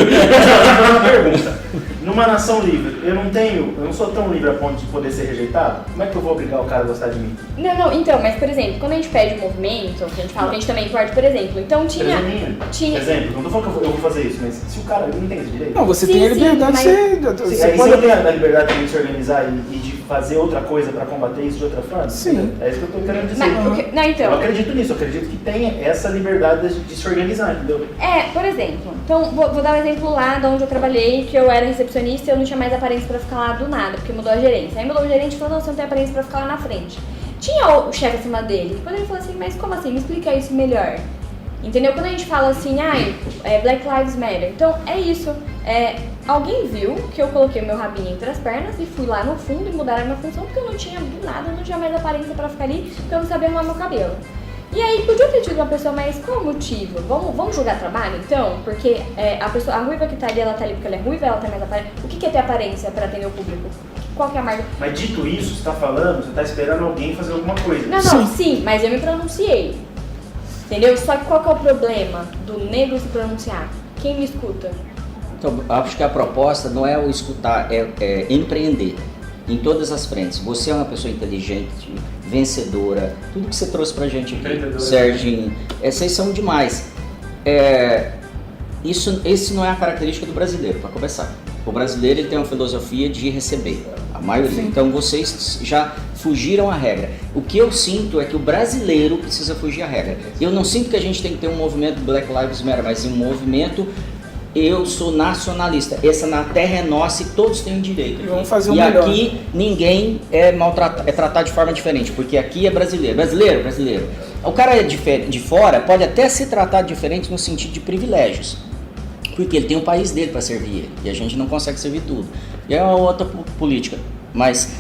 Uma pergunta. Numa nação livre, eu não sou tão livre a ponto de poder ser rejeitado? Como é que eu vou obrigar o cara a gostar de mim? Não, então, mas por exemplo, quando a gente pede um movimento, que a gente fala que a gente também importa, por exemplo, então tinha... Exemplo, não tô falando que eu vou fazer isso, mas se o cara não tem esse direito... Não, você tem a liberdade de ser... Se eu tenho a liberdade de se organizar e de fazer outra coisa pra combater isso de outra forma? Sim. É isso que eu tô querendo dizer. Não, então... Eu acredito nisso, eu acredito que tenha essa liberdade de se organizar, entendeu? Por exemplo, então vou dar um exemplo lá de onde eu trabalhei, que eu era recepcionista e eu não tinha mais aparência pra ficar lá do nada, porque mudou a gerência. Aí mudou o gerente e falou, não, você não tem aparência pra ficar lá na frente. Tinha o chefe acima dele, que poderia falar assim, mas como assim? Me explica isso melhor. Entendeu? Quando a gente fala assim, Black Lives Matter, então é isso. Alguém viu que eu coloquei meu rabinho entre as pernas e fui lá no fundo e mudaram a minha função, porque eu não tinha nada, eu não tinha mais aparência pra ficar ali, porque eu não sabia arrumar meu cabelo. E aí, podia ter tido uma pessoa, mas qual o motivo? Vamos jogar trabalho, então? Porque a ruiva que tá ali, ela tá ali porque ela é ruiva, ela tem mais aparência. O que é ter aparência pra atender o público? Qual que é a marca? Mas dito isso, você tá falando, você tá esperando alguém fazer alguma coisa. Não, sim, mas eu me pronunciei. Entendeu? Só que qual que é o problema do negro se pronunciar? Quem me escuta? Então, acho que a proposta não é o escutar, é empreender. em todas as frentes. Você é uma pessoa inteligente, vencedora, tudo que você trouxe pra gente aqui, Serginho, vocês são demais. Esse não é a característica do brasileiro, para começar. O brasileiro ele tem uma filosofia de receber, a maioria. Sim. Então vocês já fugiram à regra. O que eu sinto é que o brasileiro precisa fugir à regra. Eu não sinto que a gente tem que ter um movimento Black Lives Matter, mas um movimento eu sou nacionalista. Essa na terra é nossa e todos têm direito. E vamos fazer o e melhor. aqui ninguém é maltratado, é tratado de forma diferente, porque aqui é brasileiro. Brasileiro. O cara de fora pode até ser tratado diferente no sentido de privilégios. Porque ele tem o país dele para servir ele, e a gente não consegue servir tudo. E é uma outra política. Mas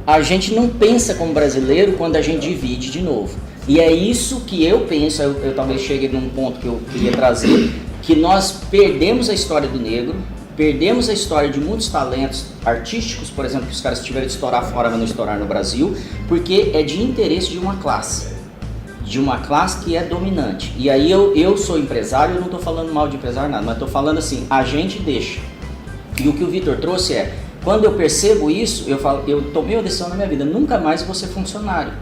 a gente não pensa como brasileiro quando a gente divide de novo. E é isso que eu penso, eu talvez chegue num ponto que eu queria trazer, que nós perdemos a história do negro, perdemos a história de muitos talentos artísticos, por exemplo, que os caras tiveram de estourar fora, mas não estourar no Brasil, porque é de interesse de uma classe que é dominante. E aí eu sou empresário, eu não estou falando mal de empresário nada, mas estou falando assim, a gente deixa. E o que o Vitor trouxe é, quando eu percebo isso, eu falo, eu tomei uma decisão na minha vida, nunca mais vou ser funcionário.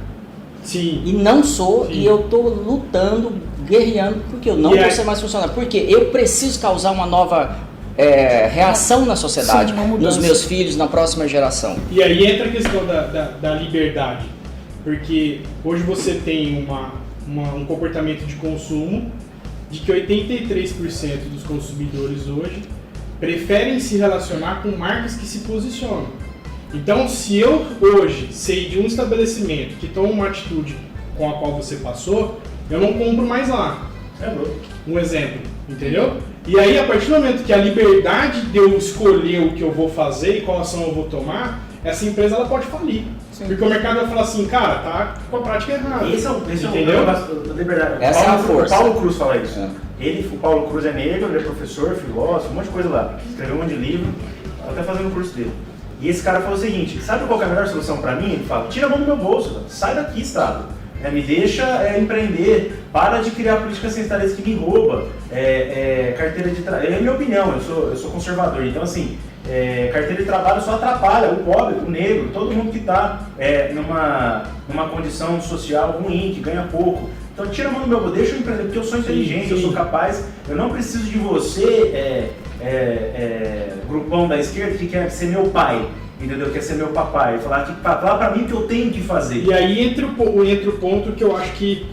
Sim. E não sou, Sim. E eu estou lutando, guerreando, porque eu não vou ser mais funcionário. Porque eu preciso causar uma nova reação na sociedade, Sim, uma mudança. nos meus filhos, na próxima geração. E aí entra a questão da liberdade. Porque hoje você tem um comportamento de consumo de que 83% dos consumidores hoje preferem se relacionar com marcas que se posicionam. Então, se eu hoje sei de um estabelecimento que toma uma atitude com a qual você passou, eu não compro mais lá. Um exemplo, entendeu? E aí, a partir do momento que a liberdade de eu escolher o que eu vou fazer e qual ação eu vou tomar, essa empresa ela pode falir. Sim. Porque o mercado vai falar assim, cara, tá com a prática errada. Esse é o entendeu? da liberdade. Essa é a força. O Paulo Cruz fala isso. É. O Paulo Cruz é negro, ele é professor, filósofo, um monte de coisa lá. Escreveu um monte de livro, tá até fazendo o curso dele. E esse cara falou o seguinte, sabe qual que é a melhor solução pra mim? Ele fala, tira a mão do meu bolso, sai daqui, Estado. Me deixa empreender, para de criar políticas sanitárias que me rouba, carteira de trabalho. É a minha opinião, eu sou conservador, então assim, carteira de trabalho só atrapalha o pobre, o negro, todo mundo que está numa condição social ruim, que ganha pouco. Então tira a mão do meu bolso, deixa eu empreender, porque eu sou inteligente, eu sou capaz, eu não preciso de você, grupão da esquerda, que quer ser meu pai. Entendeu? Quer ser meu papai, falar pra mim o que eu tenho que fazer. E aí entra o ponto que eu acho que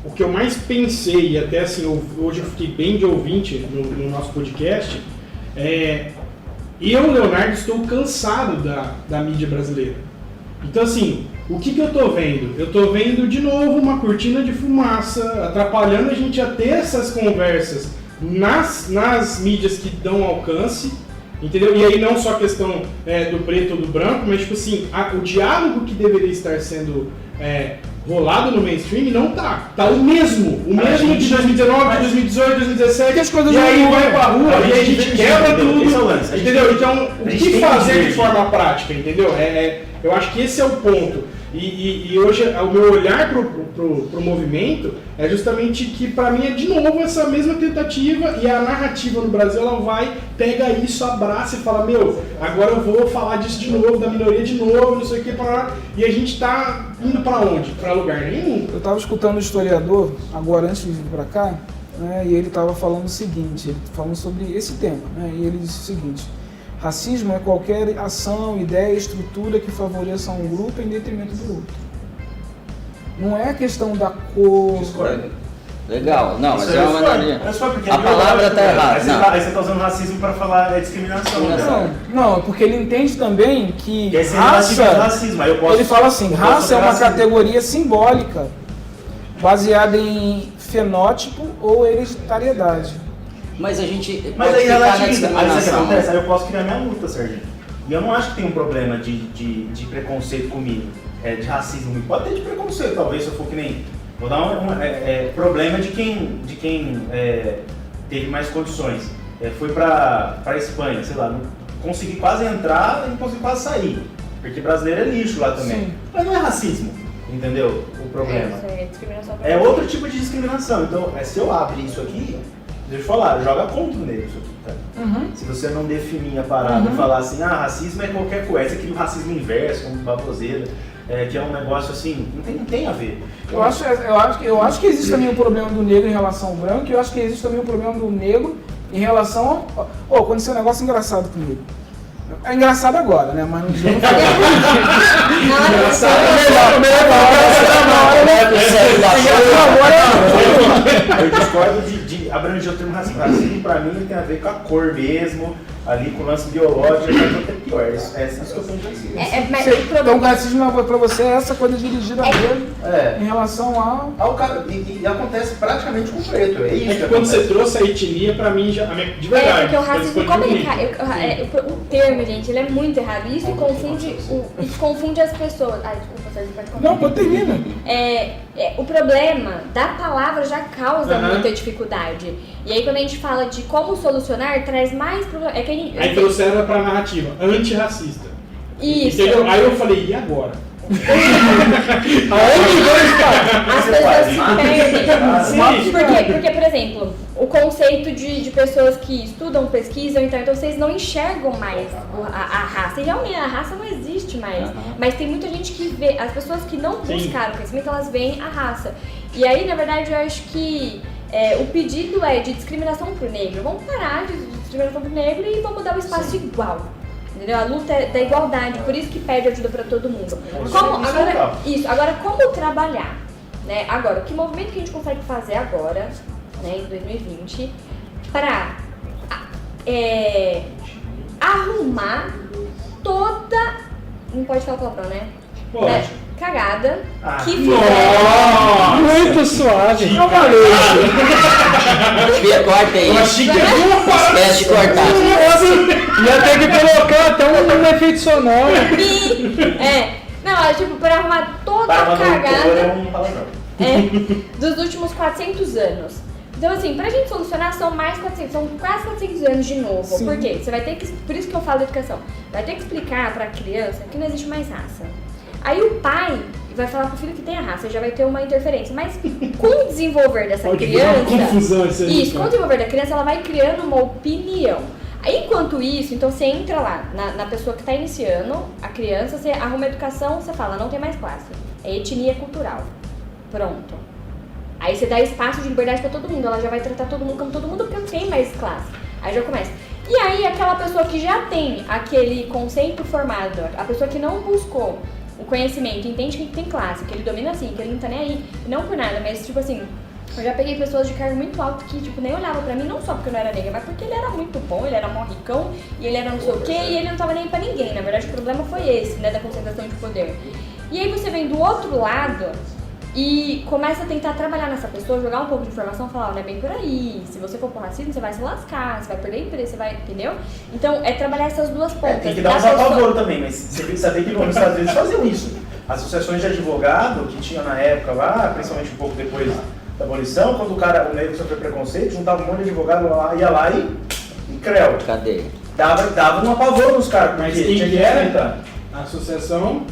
o que eu mais pensei, e até assim, hoje eu fiquei bem de ouvinte no nosso podcast, eu, Leonardo, estou cansado da mídia brasileira. Então assim, o que eu tô vendo? Eu tô vendo de novo uma cortina de fumaça, atrapalhando a gente a ter essas conversas nas mídias que dão alcance. Entendeu? E aí não só a questão do preto ou do branco, mas tipo assim, o diálogo que deveria estar sendo rolado no mainstream não tá. Tá o mesmo de 2019, 2018, 2017, e aí vai pra rua e aí a gente quebra tudo, entendeu? Então, o que fazer de forma prática, entendeu? Eu acho que esse é o ponto. E hoje o meu olhar pro movimento é justamente que para mim é de novo essa mesma tentativa, e a narrativa no Brasil ela vai, pega isso, abraça e fala, agora eu vou falar disso de novo, da minoria de novo, não sei o que, e a gente tá indo para onde? Para lugar nenhum. Eu estava escutando um historiador agora antes de vir para cá, né, e ele estava falando o seguinte, falando sobre esse tema, né, e ele disse o seguinte: racismo é qualquer ação, ideia, estrutura que favoreça um grupo em detrimento do outro. Não é questão da cor. Discorda. Legal, não, mas é uma maneira. A palavra está errada. Aí você está usando racismo para falar discriminação. Não, porque ele entende também que raça. Racismo. Aí eu posso, ele fala assim: raça é uma categoria simbólica baseada em fenótipo ou hereditariedade. Mas a gente. Mas aí relativiza, mas isso que discriminação. acontece, aí eu posso criar minha luta, Serginho. E eu não acho que tem um problema de preconceito comigo, de racismo. Pode ter de preconceito, talvez, se eu for que nem. Vou dar problema de quem teve mais condições. Foi pra Espanha, sei lá, não consegui quase entrar e não consegui quase sair. Porque brasileiro é lixo lá também. Sim. Mas não é racismo, entendeu? O problema. Discriminação É outro tipo de discriminação. Então, se eu abrir isso aqui, deixa eu falar, joga contra o negro isso aqui. Se você não definir a parada e falar assim, racismo é qualquer coisa, você cria o racismo inverso, como baboseira, que é um negócio assim, não tem a ver. Eu acho que existe também um problema do negro em relação ao branco, e eu acho que existe também um problema do negro em relação ao... aconteceu um negócio engraçado comigo. É engraçado agora, né? Mas no dia não foi. Eu discordo de abranger o termo racismo. Racismo, pra mim, ele tem a ver com a cor mesmo, ali com o lance biológico, é pior. É isso que eu penso assim. Então, o racismo pra você é essa coisa dirigida mesmo em relação ao cara. E acontece praticamente com o preto. É isso. É que quando você trouxe a etnia, pra mim, já, de verdade. Porque o racismo, como o termo, gente, ele é muito errado. Isso confunde as pessoas. Ai, desculpa, você pode contar. Não, termina. O problema da palavra já causa muita dificuldade. E aí, quando a gente fala de como solucionar, traz mais problemas. Aí trouxeram pra narrativa antirracista. Isso. Entendeu? Aí eu falei, e agora? As pessoas se perdem. Porque, por exemplo, o conceito de pessoas que estudam, pesquisam, então vocês não enxergam mais a raça. E realmente a raça não existe mais. Mas tem muita gente que vê, as pessoas que não buscaram conhecimento, elas veem a raça. E aí, na verdade, eu acho que o pedido é de discriminação pro negro. Vamos parar de discriminação pro negro e vamos dar o espaço igual. Entendeu? A luta é da igualdade, por isso que pede ajuda para todo mundo. Agora, como trabalhar? Né? Agora, que movimento que a gente consegue fazer agora, né, em 2020, para arrumar toda... Não pode falar palavrão, né? Pode. Cagada que fizeram. Muito suave. Fia, corta aí. Esquece de cortar. Ia ter que colocar até um efeito sonoro. Não, tipo, para arrumar toda a cagada dos últimos 400 anos. Então, assim, pra gente solucionar são quase 400 anos de novo. Sim. Por quê? Você vai ter que, por isso que eu falo de educação, vai ter que explicar pra criança que não existe mais raça. Aí o pai vai falar pro filho que tem a raça, já vai ter uma interferência. Mas com o desenvolver dessa criança... confusão isso, com o desenvolver da criança, ela vai criando uma opinião. Aí, enquanto isso, então você entra lá na pessoa que está iniciando, a criança, você arruma a educação, você fala, não tem mais classe. É etnia cultural. Pronto. Aí você dá espaço de liberdade para todo mundo, ela já vai tratar todo mundo como todo mundo porque não tem mais classe. Aí já começa. E aí, aquela pessoa que já tem aquele conceito formado, a pessoa que não buscou o conhecimento, entende que tem classe, que ele domina assim, que ele não tá nem aí, não por nada, mas tipo assim, eu já peguei pessoas de cargo muito alto que tipo, nem olhavam pra mim, não só porque eu não era negra, mas porque ele era muito bom, ele era mó ricão, e ele era não sei o quê, e ele não tava nem aí pra ninguém. Na verdade, o problema foi esse, né, da concentração de poder. E aí você vem do outro lado e começa a tentar trabalhar nessa pessoa, jogar um pouco de informação, falar, não é bem por aí, se você for pro racismo, você vai se lascar, você vai perder emprego, você vai, entendeu? Então, é trabalhar essas duas pontas. Tem que dar um apavoro também, mas você tem que saber que nos Estados Unidos faziam isso. Associações de advogado que tinha na época lá, principalmente um pouco depois da abolição, quando o negro sofreu preconceito, juntava um monte de advogado lá, ia lá e creu. Cadê? Dava um apavoro nos caras, mas quem que era? A associação...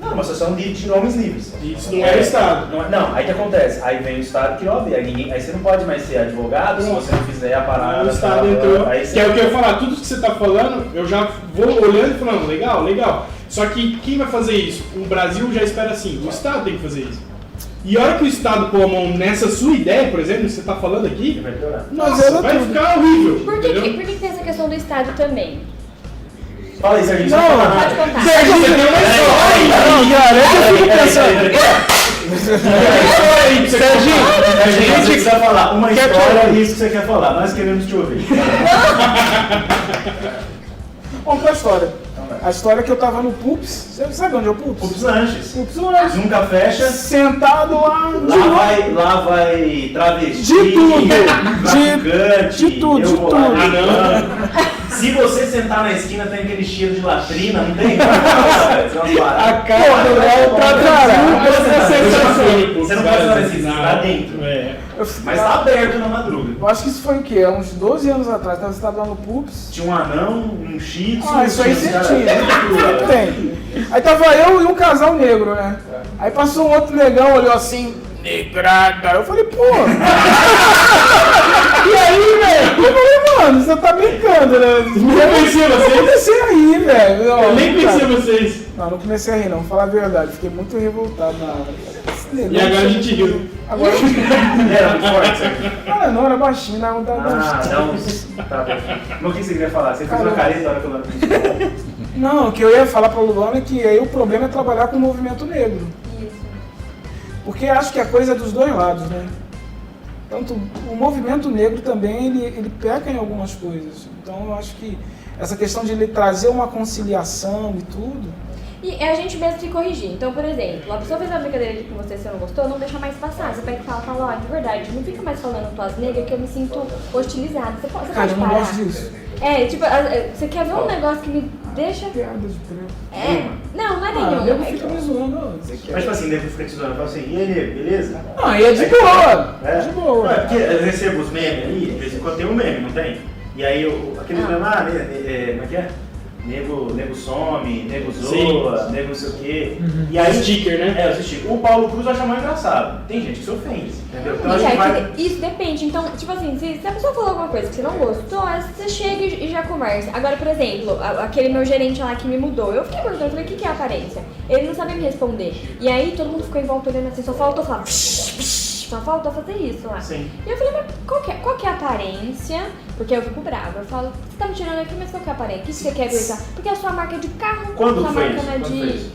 Não, uma associação de homens livres. Isso não é o Estado. Não, aí que acontece? Aí vem o Estado que criou a lei. Aí você não pode mais ser advogado se você não fizer a parada. O Estado entrou. Que é o que eu ia falar, tudo que você está falando, eu já vou olhando e falando, legal. Só que quem vai fazer isso? O Brasil já espera assim, o Estado tem que fazer isso. E a hora que o Estado pôr a mão nessa sua ideia, por exemplo, que você está falando aqui, nossa, vai ficar horrível. Por que tem essa questão do Estado também? Fala aí, Serginho. Não, pode contar. Serginho, você tem uma história. Não, cara, eu fico pensando. Serginho, você precisa falar uma história, é isso que você quer falar. Nós queremos te ouvir. Vamos pra história. A história que eu tava no Pups, você sabe onde é o Pups? Pups Lanches. Pups Lanches. Nunca fecha. Sentado lá. Lá vai travesti. De tudo. De tudo. Se você sentar na esquina, tem aquele cheiro de latrina, não tem? A cara do Léo tá caralho. Você não pode sentar na esquina, você tá dentro. Mas tá aberto na madruga. Eu acho que isso foi o quê? Há uns 12 anos atrás, tava sentado lá no Pups. Tinha um anão, um shih tzu. Isso aí você tinha. Tem. Aí tava eu e um casal negro, né? Aí passou um outro negão, olhou assim, negrada. Eu falei, pô. E aí, velho? Eu falei, mano, você tá brincando. zoando, né? Não conhecia Eu vocês? comecei a rir, velho. Eu nem conhecia vocês. Não comecei a rir, não. Vou falar a verdade. Fiquei muito revoltado na hora. E agora a gente riu. Agora Era muito forte, certo? não, era baixinho, não. Não. Tá bem. Mas o que você queria falar? Você fez uma careta na hora que eu não Não, o que eu ia falar pra Luana é que aí o problema é trabalhar com o movimento negro. Isso. Porque acho que a coisa é dos dois lados, né? Tanto o movimento negro também, ele peca em algumas coisas. Então eu acho que essa questão de ele trazer uma conciliação e tudo... E a gente mesmo se corrigir. Então, por exemplo, a pessoa fez uma brincadeira com você, você não gostou, não deixa mais passar. Você pega e fala, ó, de verdade, não fica mais falando tuas negras que eu me sinto hostilizada. Você pode Cara, eu não parar. gosto disso. Tipo, você quer ver um negócio que me deixa... Piada de preto. Não é Ah, nenhum. nego fica me zoando, ó, você quer. Mas tipo assim, nego fica te zoando, fala assim, e aí, nego, beleza? Não, aí é de boa. É? De boa. Não, é porque eu recebo os memes aí, de vez em quando tem um meme, não tem? E aí aqueles memes, como é que é? Nego some, nego zoa, nego não sei o quê. E aí, Sticker, né? É, os stickers. O Paulo Cruz eu acho mais engraçado. Tem gente que se ofende, entendeu? Então a gente vai... Isso depende. Então, tipo assim, se a pessoa falou alguma coisa que você não gostou, você chega e já conversa. Agora, por exemplo, aquele meu gerente lá que me mudou, eu fiquei perguntando, falei, o que é aparência? Ele não sabia me responder. E aí todo mundo ficou em volta olhando assim, só faltou falar, só faltou fazer isso lá. Sim. E eu falei, mas qual que é a aparência? Porque eu fico brava. Eu falo, você tá me tirando aqui, mas qual que é a aparência? O que você quer gritar? Porque a sua marca é de carro, Quando sua foi marca isso? não é Quando foi de isso?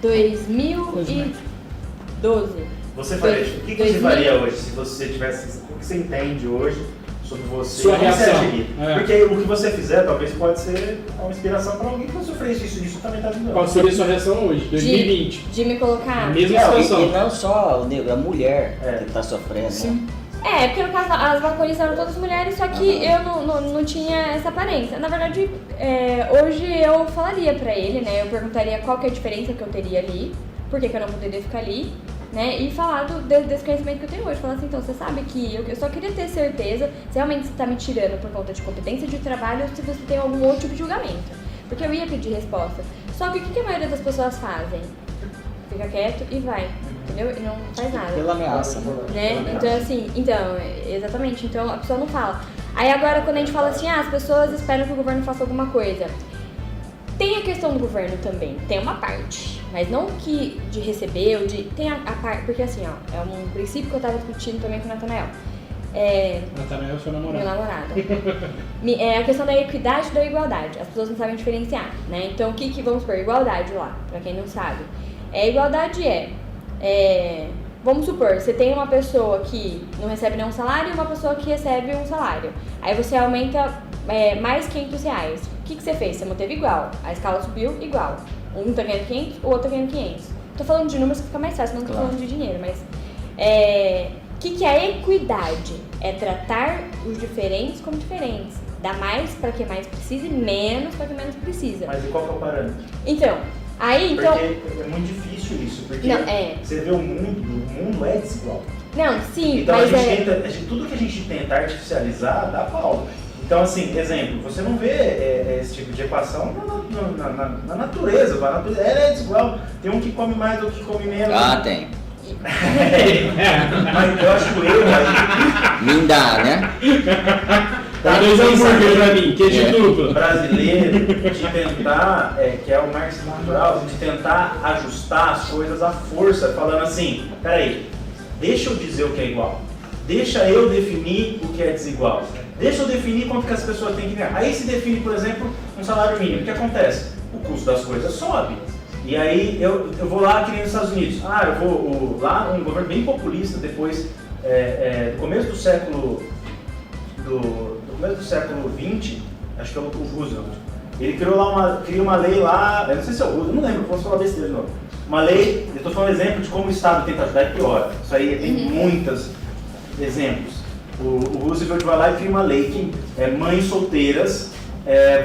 2012. Você faria, o que você faria hoje se você tivesse, o que você entende hoje sobre você? Sua Como você reação. agiria? É. Porque o que você fizer talvez pode ser uma inspiração para alguém que vai sofrer isso também tá ajudando. Qual seria a sua reação hoje, 2020? De me colocar... Mesma Não, situação. e não só o negro, a mulher É. que está sofrendo. Sim. Porque no caso as balconistas eram todas mulheres, só que eu não tinha essa aparência. Na verdade, hoje eu falaria pra ele, né? Eu perguntaria qual que é a diferença que eu teria ali, por que eu não poderia ficar ali, né? E falar desse conhecimento que eu tenho hoje. Falar assim, então, você sabe que eu só queria ter certeza se realmente você tá me tirando por conta de competência de trabalho ou se você tem algum outro tipo de julgamento. Porque eu ia pedir resposta. Só que o que a maioria das pessoas fazem? Fica quieto e vai, entendeu? E não faz nada. Pela ameaça, Né? Então, assim, exatamente, então a pessoa não fala. Aí agora quando a gente fala assim, as pessoas esperam que o governo faça alguma coisa. Tem a questão do governo também, tem uma parte, mas não que de receber ou de... Tem a parte, porque assim, ó, é um princípio que eu tava discutindo também com o Nathanael. Natanael é seu Meu namorado. namorado. É a questão da equidade e da igualdade. As pessoas não sabem diferenciar, né? Então, o que vamos supor? Igualdade lá, pra quem não sabe. Igualdade vamos supor, você tem uma pessoa que não recebe nenhum salário e uma pessoa que recebe um salário. Aí você aumenta mais R$500. O que você fez? Você manteve igual. A escala subiu igual. Um tá ganhando 500, o outro tá ganhando 500. Tô falando de números que fica mais fácil, não tô falando de dinheiro, mas... O que é equidade? É tratar os diferentes como diferentes. Dar mais para quem mais precisa e menos para quem menos precisa. Mas e qual que é o parâmetro? Então, Porque é muito difícil isso, porque Não, você vê o mundo é desigual. Não, sim, Então mas a gente tudo que a gente tenta artificializar dá pau. Então assim, exemplo, você não vê esse tipo de equação na natureza, a natureza ela é desigual. Tem um que come mais, outro que come menos. tem. Mas eu acho que o erro aí Me dá, né? Dá 2 hambúrguer pra mim, queijo duplo. brasileiro de tentar, que é o marxismo natural, de tentar ajustar as coisas à força, falando assim, peraí, deixa eu dizer o que é igual, deixa eu definir o que é desigual, deixa eu definir quanto que as pessoas têm que ganhar. Aí se define, por exemplo, um salário mínimo. O que acontece? O custo das coisas sobe. E aí eu vou lá, que nem nos Estados Unidos. Eu vou lá, um governo bem populista, depois, do começo do século XX, acho que é o Roosevelt, ele criou uma lei lá, eu não sei se é o Roosevelt, não lembro, posso falar besteira de novo. Uma lei, eu estou falando exemplo de como o Estado tenta ajudar e piora. Isso aí tem muitos exemplos. O Roosevelt vai lá e cria uma lei que mães solteiras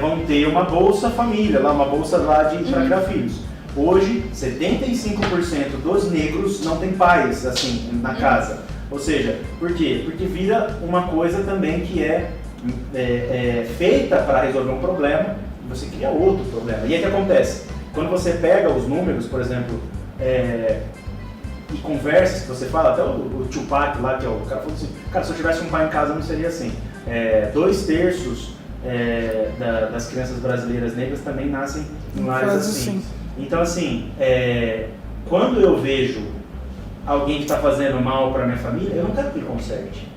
vão ter uma bolsa família, uma bolsa lá para criar filhos. Hoje, 75% dos negros não tem pais assim na casa. Ou seja, por quê? Porque vira uma coisa também que é feita para resolver um problema e você cria outro problema. E aí o que acontece? Quando você pega os números, por exemplo, e conversas que você fala, até o Tupac lá, que é o cara falou assim, cara, se eu tivesse um pai em casa não seria assim. 2/3 das crianças brasileiras negras também nascem em lares Faz assim. assim. Então, assim, quando eu vejo alguém que está fazendo mal para minha família, eu não quero que ele conserte.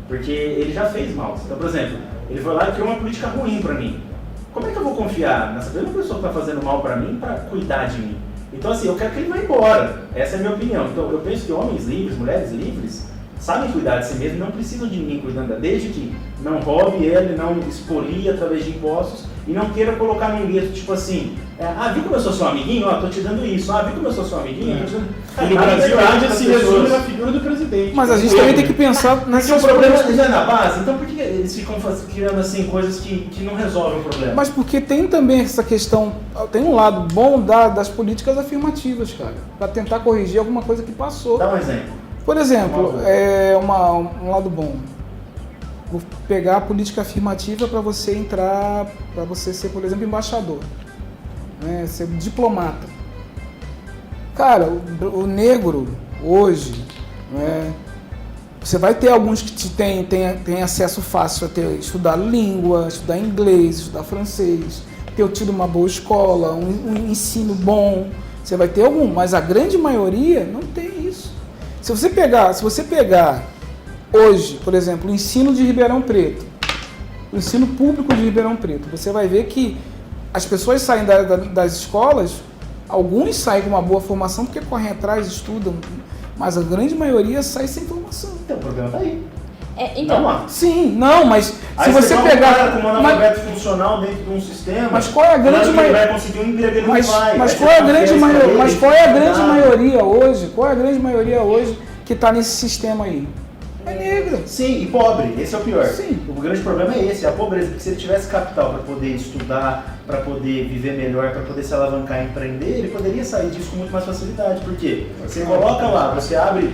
Porque ele já fez mal. Então, por exemplo, ele foi lá e criou uma política ruim para mim. Como é que eu vou confiar nessa mesma pessoa que está fazendo mal para mim para cuidar de mim? Então, assim, eu quero que ele vá embora. Essa é a minha opinião. Então, eu penso que homens livres, mulheres livres, sabem cuidar de si mesmos e não precisam de ninguém cuidando dela, desde que não roube ele, não expolie através de impostos e não queira colocar num gueto, tipo assim, viu como eu sou seu amiguinho? Ó, tô te dando isso. Viu como eu sou seu amiguinho? Tô te dando... E no Brasil ainda se resume na figura do presidente. Mas a gente também tem que pensar nessas Porque o problema já é na base, então por que eles ficam criando assim coisas que não resolvem o problema? Mas porque tem também essa questão, tem um lado bom das políticas afirmativas, cara, para tentar corrigir alguma coisa que passou. Dá um exemplo. Por exemplo, um lado bom. Vou pegar a política afirmativa para você entrar, para você ser, por exemplo, embaixador, né, ser diplomata. Cara, o negro hoje, né, você vai ter alguns que têm acesso fácil a estudar língua, estudar inglês, estudar francês, ter tido uma boa escola, um ensino bom. Você vai ter algum, mas a grande maioria não tem isso. Se você pegar hoje, por exemplo, o ensino de Ribeirão Preto, o ensino público de Ribeirão Preto, você vai ver que as pessoas saem das escolas, alguns saem com uma boa formação porque correm atrás, estudam, mas a grande maioria sai sem formação. Então o problema tá aí. Então, não, sim, não, mas se aí você vai pegar... um cara com um analfabeto funcional dentro de um sistema, mas qual é a grande maioria? Vai conseguir um emprego, ele não vai. Mas qual é a grande maioria? Mas qual é a grande maioria hoje? Qual é a grande maioria hoje que está nesse sistema aí? É negra. Sim, e pobre, esse é o pior. Sim. O grande problema é esse, a pobreza, porque se ele tivesse capital para poder estudar, para poder viver melhor, para poder se alavancar e empreender, ele poderia sair disso com muito mais facilidade, porque você coloca lá, você abre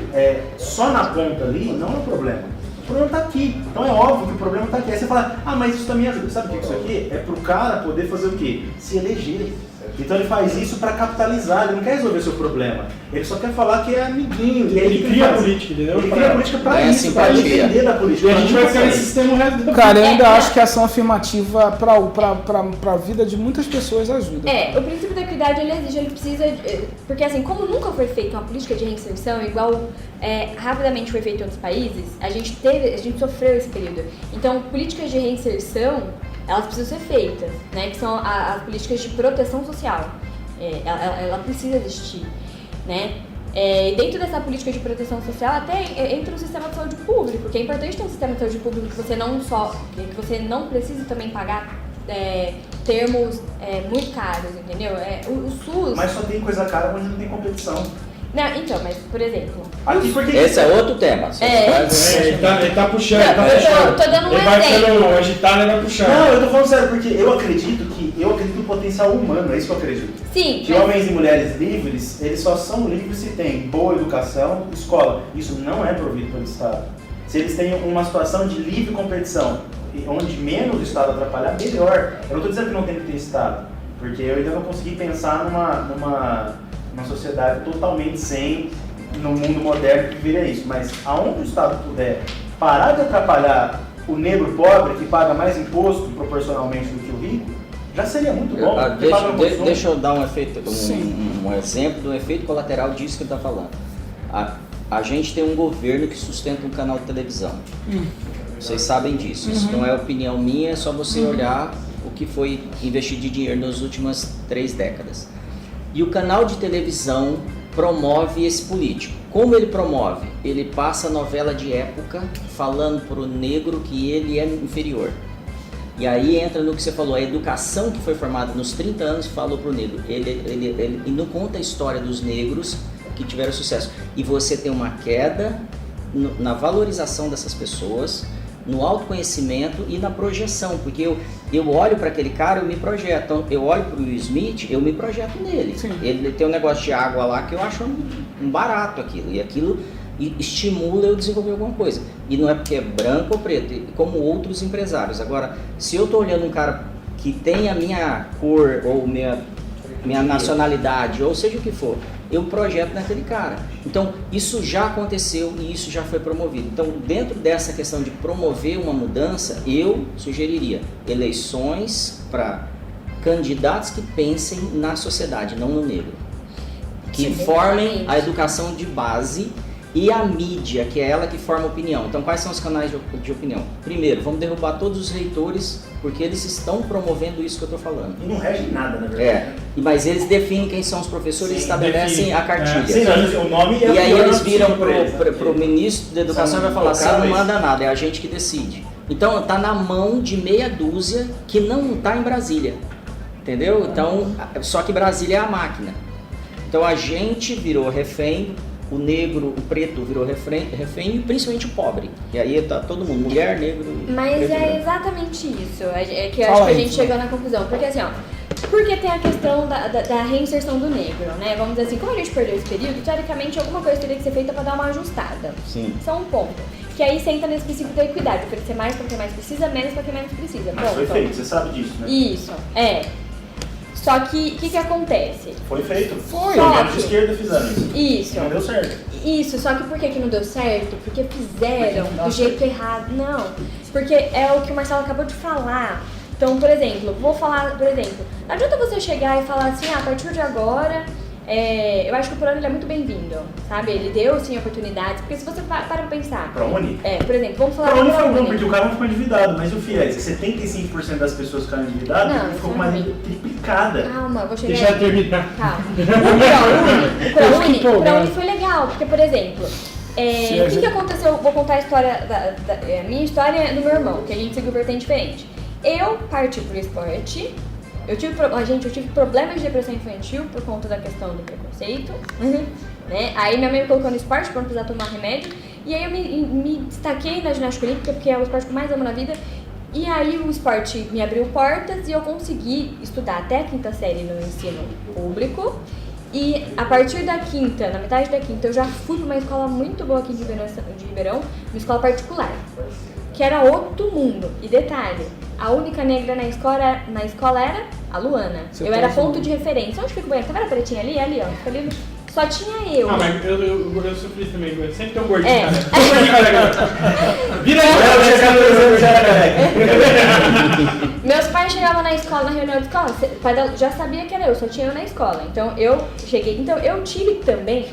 só na ponta ali, não é o problema. O problema está aqui, então é óbvio que o problema está aqui. Aí você fala, mas isso também ajuda. Sabe o que isso aqui é? Para o cara poder fazer o quê? Se eleger. Então ele faz isso para capitalizar, ele não quer resolver seu problema. Ele só quer falar que é amiguinho. E aí Ele cria a política, entendeu? Ele cria a política para ganha isso, para simpatia. defender da política. E a gente vai ficar nesse sistema o resto da vida. Cara, eu ainda acho que a ação afirmativa para a vida de muitas pessoas ajuda. o princípio da equidade ele exige, ele precisa. Porque assim, como nunca foi feita uma política de reinserção, igual rapidamente foi feito em outros países, a gente sofreu esse período. Então, políticas de reinserção, elas precisam ser feitas, né? Que são as políticas de proteção social. Ela precisa existir, né? E dentro dessa política de proteção social até entra o sistema de saúde público, que é importante ter um sistema de saúde público que você não precise também pagar termos muito caros, entendeu? O SUS... Mas só tem coisa cara onde não tem competição. Não, então, mas por exemplo... Aqui porque... Esse é outro tema. Ele tá puxando, Não, eu tô dando um ele vai exemplo. ficando agitado e vai puxando. Não, eu tô falando sério, porque eu acredito no potencial humano, é isso que eu acredito. Sim, Que homens e mulheres livres, eles só são livres se têm boa educação, escola. Isso não é provido pelo Estado. Se eles têm uma situação de livre competição, onde menos o Estado atrapalhar, melhor. Eu não estou dizendo que não tem que ter Estado, porque eu ainda não consegui pensar numa sociedade totalmente sem, no mundo moderno, que viria isso. Mas aonde o Estado puder parar de atrapalhar o negro pobre, que paga mais imposto proporcionalmente do que o rico, já seria muito bom. Deixa eu dar um exemplo do efeito colateral disso que ele está falando. A gente tem um governo que sustenta um canal de televisão. Vocês sabem disso. Isso não é opinião minha, é só você olhar o que foi investido de dinheiro nas últimas 3 décadas. E o canal de televisão promove esse político. Como ele promove? Ele passa novela de época falando para o negro que ele é inferior. E aí entra no que você falou, a educação que foi formada nos 30 anos falou para o negro. Ele não conta a história dos negros que tiveram sucesso. E você tem uma queda na valorização dessas pessoas, no autoconhecimento e na projeção, porque eu olho para aquele cara, eu me projeto. Então, eu olho para o Will Smith, eu me projeto nele. Sim. Ele tem um negócio de água lá que eu acho um barato aquilo, e aquilo estimula eu desenvolver alguma coisa. E não é porque é branco ou preto, como outros empresários. Agora, se eu estou olhando um cara que tem a minha cor ou minha nacionalidade, ou seja o que for, eu projeto naquele cara. Então, isso já aconteceu e isso já foi promovido. Então, dentro dessa questão de promover uma mudança, eu sugeriria eleições para candidatos que pensem na sociedade, não no negro. Que formem a educação de base e a mídia, que é ela que forma opinião. Então, quais são os canais de opinião? Primeiro, vamos derrubar todos os reitores, porque eles estão promovendo isso que eu estou falando. E não rege nada, na verdade. Mas eles definem quem são os professores e estabelecem a cartilha. Sim, não, o nome e aí eles viram para pro ministro da educação e vai falar, você não manda nada, é a gente que decide. Então, está na mão de meia dúzia que não está em Brasília. Entendeu? Então, só que Brasília é a máquina. Então, a gente virou refém, o negro, o preto virou refém e principalmente o pobre. E aí tá todo mundo, mulher, negro... Mas preto, é exatamente isso, é que eu acho que a gente chegou na conclusão. Porque assim, ó, porque tem a questão da reinserção do negro, né? Vamos dizer assim, como a gente perdeu esse período, teoricamente alguma coisa teria que ser feita para dar uma ajustada. Sim. Isso é um ponto. Que aí você entra nesse princípio da equidade, oferecer mais para quem mais precisa, menos para quem menos precisa. Mas foi feito, você sabe disso, né? Isso, Só que, o que acontece? Foi feito. Foi. Os governos de esquerda fizeram isso. Isso. Não deu certo. Isso, só que por que não deu certo? Porque fizeram do jeito errado. Não, porque é o que o Marcelo acabou de falar. Então, por exemplo, não adianta você chegar e falar assim, a partir de agora, eu acho que o ProUni ele é muito bem-vindo, sabe? Ele deu, sim, oportunidades, porque se você para pra pensar... ProUni? Por exemplo, vamos falar ProUni do foi bom, ProUni. porque o cara não ficou endividado, mas o FIES, que 75% das pessoas ficaram endividadas, Não, ficou isso com uma é ruim. triplicada. Calma, vou chegar Deixa eu aí. terminar. Calma. O ProUni foi legal, porque, por exemplo, o que aconteceu? Vou contar a história, a minha história do meu irmão, que a gente seguiu vertente diferente. Eu parti pro esporte, eu tive problemas de depressão infantil por conta da questão do preconceito, né? Aí minha mãe me colocou no esporte pra não precisar tomar remédio, e aí eu me destaquei na ginástica olímpica, porque é o esporte que eu mais amo na vida. E aí o esporte me abriu portas e eu consegui estudar até a 5ª série no ensino público. E a partir da 5ª, na metade da 5ª, eu já fui para uma escola muito boa aqui de Ribeirão, uma escola particular, que era outro mundo. E detalhe, a única negra na escola era a Luana. Eu era ponto de referência. Onde fica o banheiro? Tá vendo a pretinha ali? Ali, ó. Fica ali. Só tinha eu. Ah, mas eu sofri também, eu sempre tem um gordinho, cara. Vira Meus pais chegavam na escola, na reunião de escola, o pai dela já sabia que era eu, só tinha eu na escola. Então eu cheguei, eu tive também,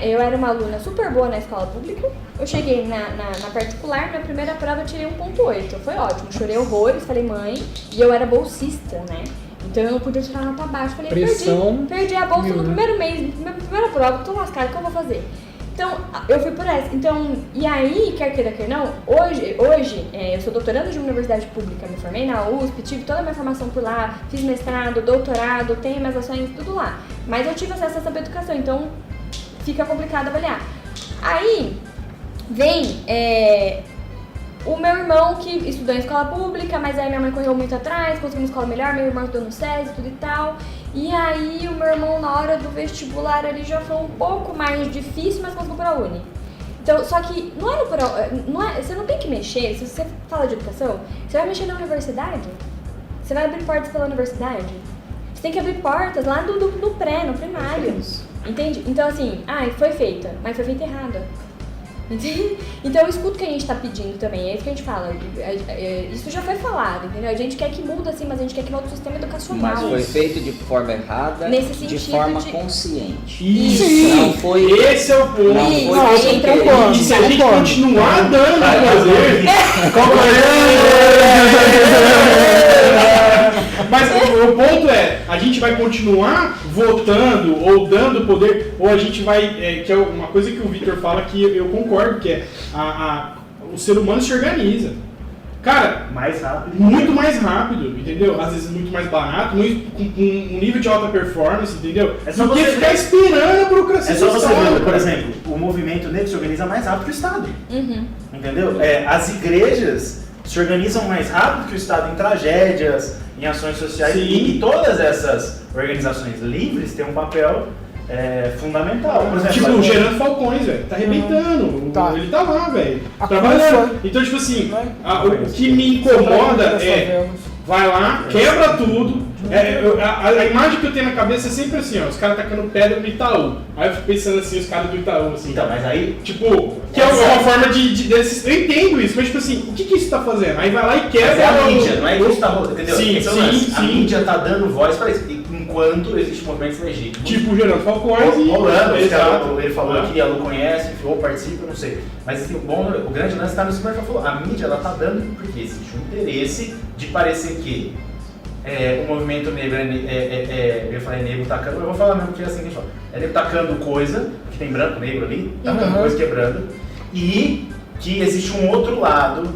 eu era uma aluna super boa na escola pública, eu cheguei na particular, minha primeira prova eu tirei 1.8, foi ótimo, chorei horrores, falei mãe, e eu era bolsista, né? Então eu não podia tirar nota baixa, falei, perdi a bolsa no primeiro mês, minha primeira prova, tô lascada, o que eu vou fazer? Então, eu fui por essa. Então, e aí, quer queira, quer não, hoje eu sou doutoranda de uma universidade pública, me formei na USP, tive toda a minha formação por lá, fiz mestrado, doutorado, tenho minhas ações, tudo lá. Mas eu tive acesso a essa educação, então fica complicado avaliar. Aí, vem o meu irmão que estudou em escola pública, mas aí minha mãe correu muito atrás, conseguiu uma escola melhor, meu irmão estudou no SESI, tudo e tal. E aí o meu irmão na hora do vestibular ali já foi um pouco mais difícil, mas conseguiu para a Uni. Então, só que você não tem que mexer, se você fala de educação, você vai mexer na universidade, você vai abrir portas pela universidade. Você tem que abrir portas lá no primário, entende? Então assim, foi feita, mas foi feita errada. Então eu escuto o que a gente tá pedindo também, é isso que a gente fala, isso já foi falado, entendeu? A gente quer que mude assim, mas a gente quer que mude o sistema educacional. Mas foi feito de forma errada, de forma consciente. Isso! Não foi, esse é o ponto. Não foi entra e se a gente continuar dando a fazer... Mas o ponto é, a gente vai continuar votando ou dando poder, ou a gente vai, que é uma coisa que o Victor fala que eu concordo, que é o ser humano se organiza. Cara, mais rápido. Muito mais rápido, entendeu? Às vezes muito mais barato, com um nível de alta performance, entendeu? Do que ficar esperando a burocracia. É só você ver, por exemplo, o movimento negro se organiza mais rápido que o Estado. Entendeu? As igrejas se organizam mais rápido que o Estado em tragédias, em ações sociais, e todas essas organizações livres têm um papel fundamental. Por exemplo, tipo o Gerando Falcões, velho, tá arrebentando, ele tá lá, velho, trabalhando. Então, tipo assim, o que me incomoda vai lá, quebra tudo. A imagem que eu tenho na cabeça é sempre assim, ó, os caras tacando pedra no Itaú. Aí eu fico pensando assim, os caras do Itaú, assim. Então, mas aí... Tipo, que é uma forma desses... Eu entendo isso, mas tipo assim, o que isso tá fazendo? Aí vai lá e quebra... Mas é a mídia, não é isso que tá rolando, entendeu? Sim, Então, sim. A mídia tá dando voz pra isso, enquanto existe movimentos legítimos. Tipo, Gerando Falcões e... Rolando, Exato. ele falou que ela conhece, ou participa, não sei. Mas assim, o grande lance tá no supermercado. Falou, a mídia, ela tá dando porque existe um interesse de parecer que o movimento negro eu falei negro tacando, eu vou falar mesmo que é assim que a gente fala. É negro tacando coisa, que tem branco, negro ali, tacando coisa, quebrando, e que existe um outro lado,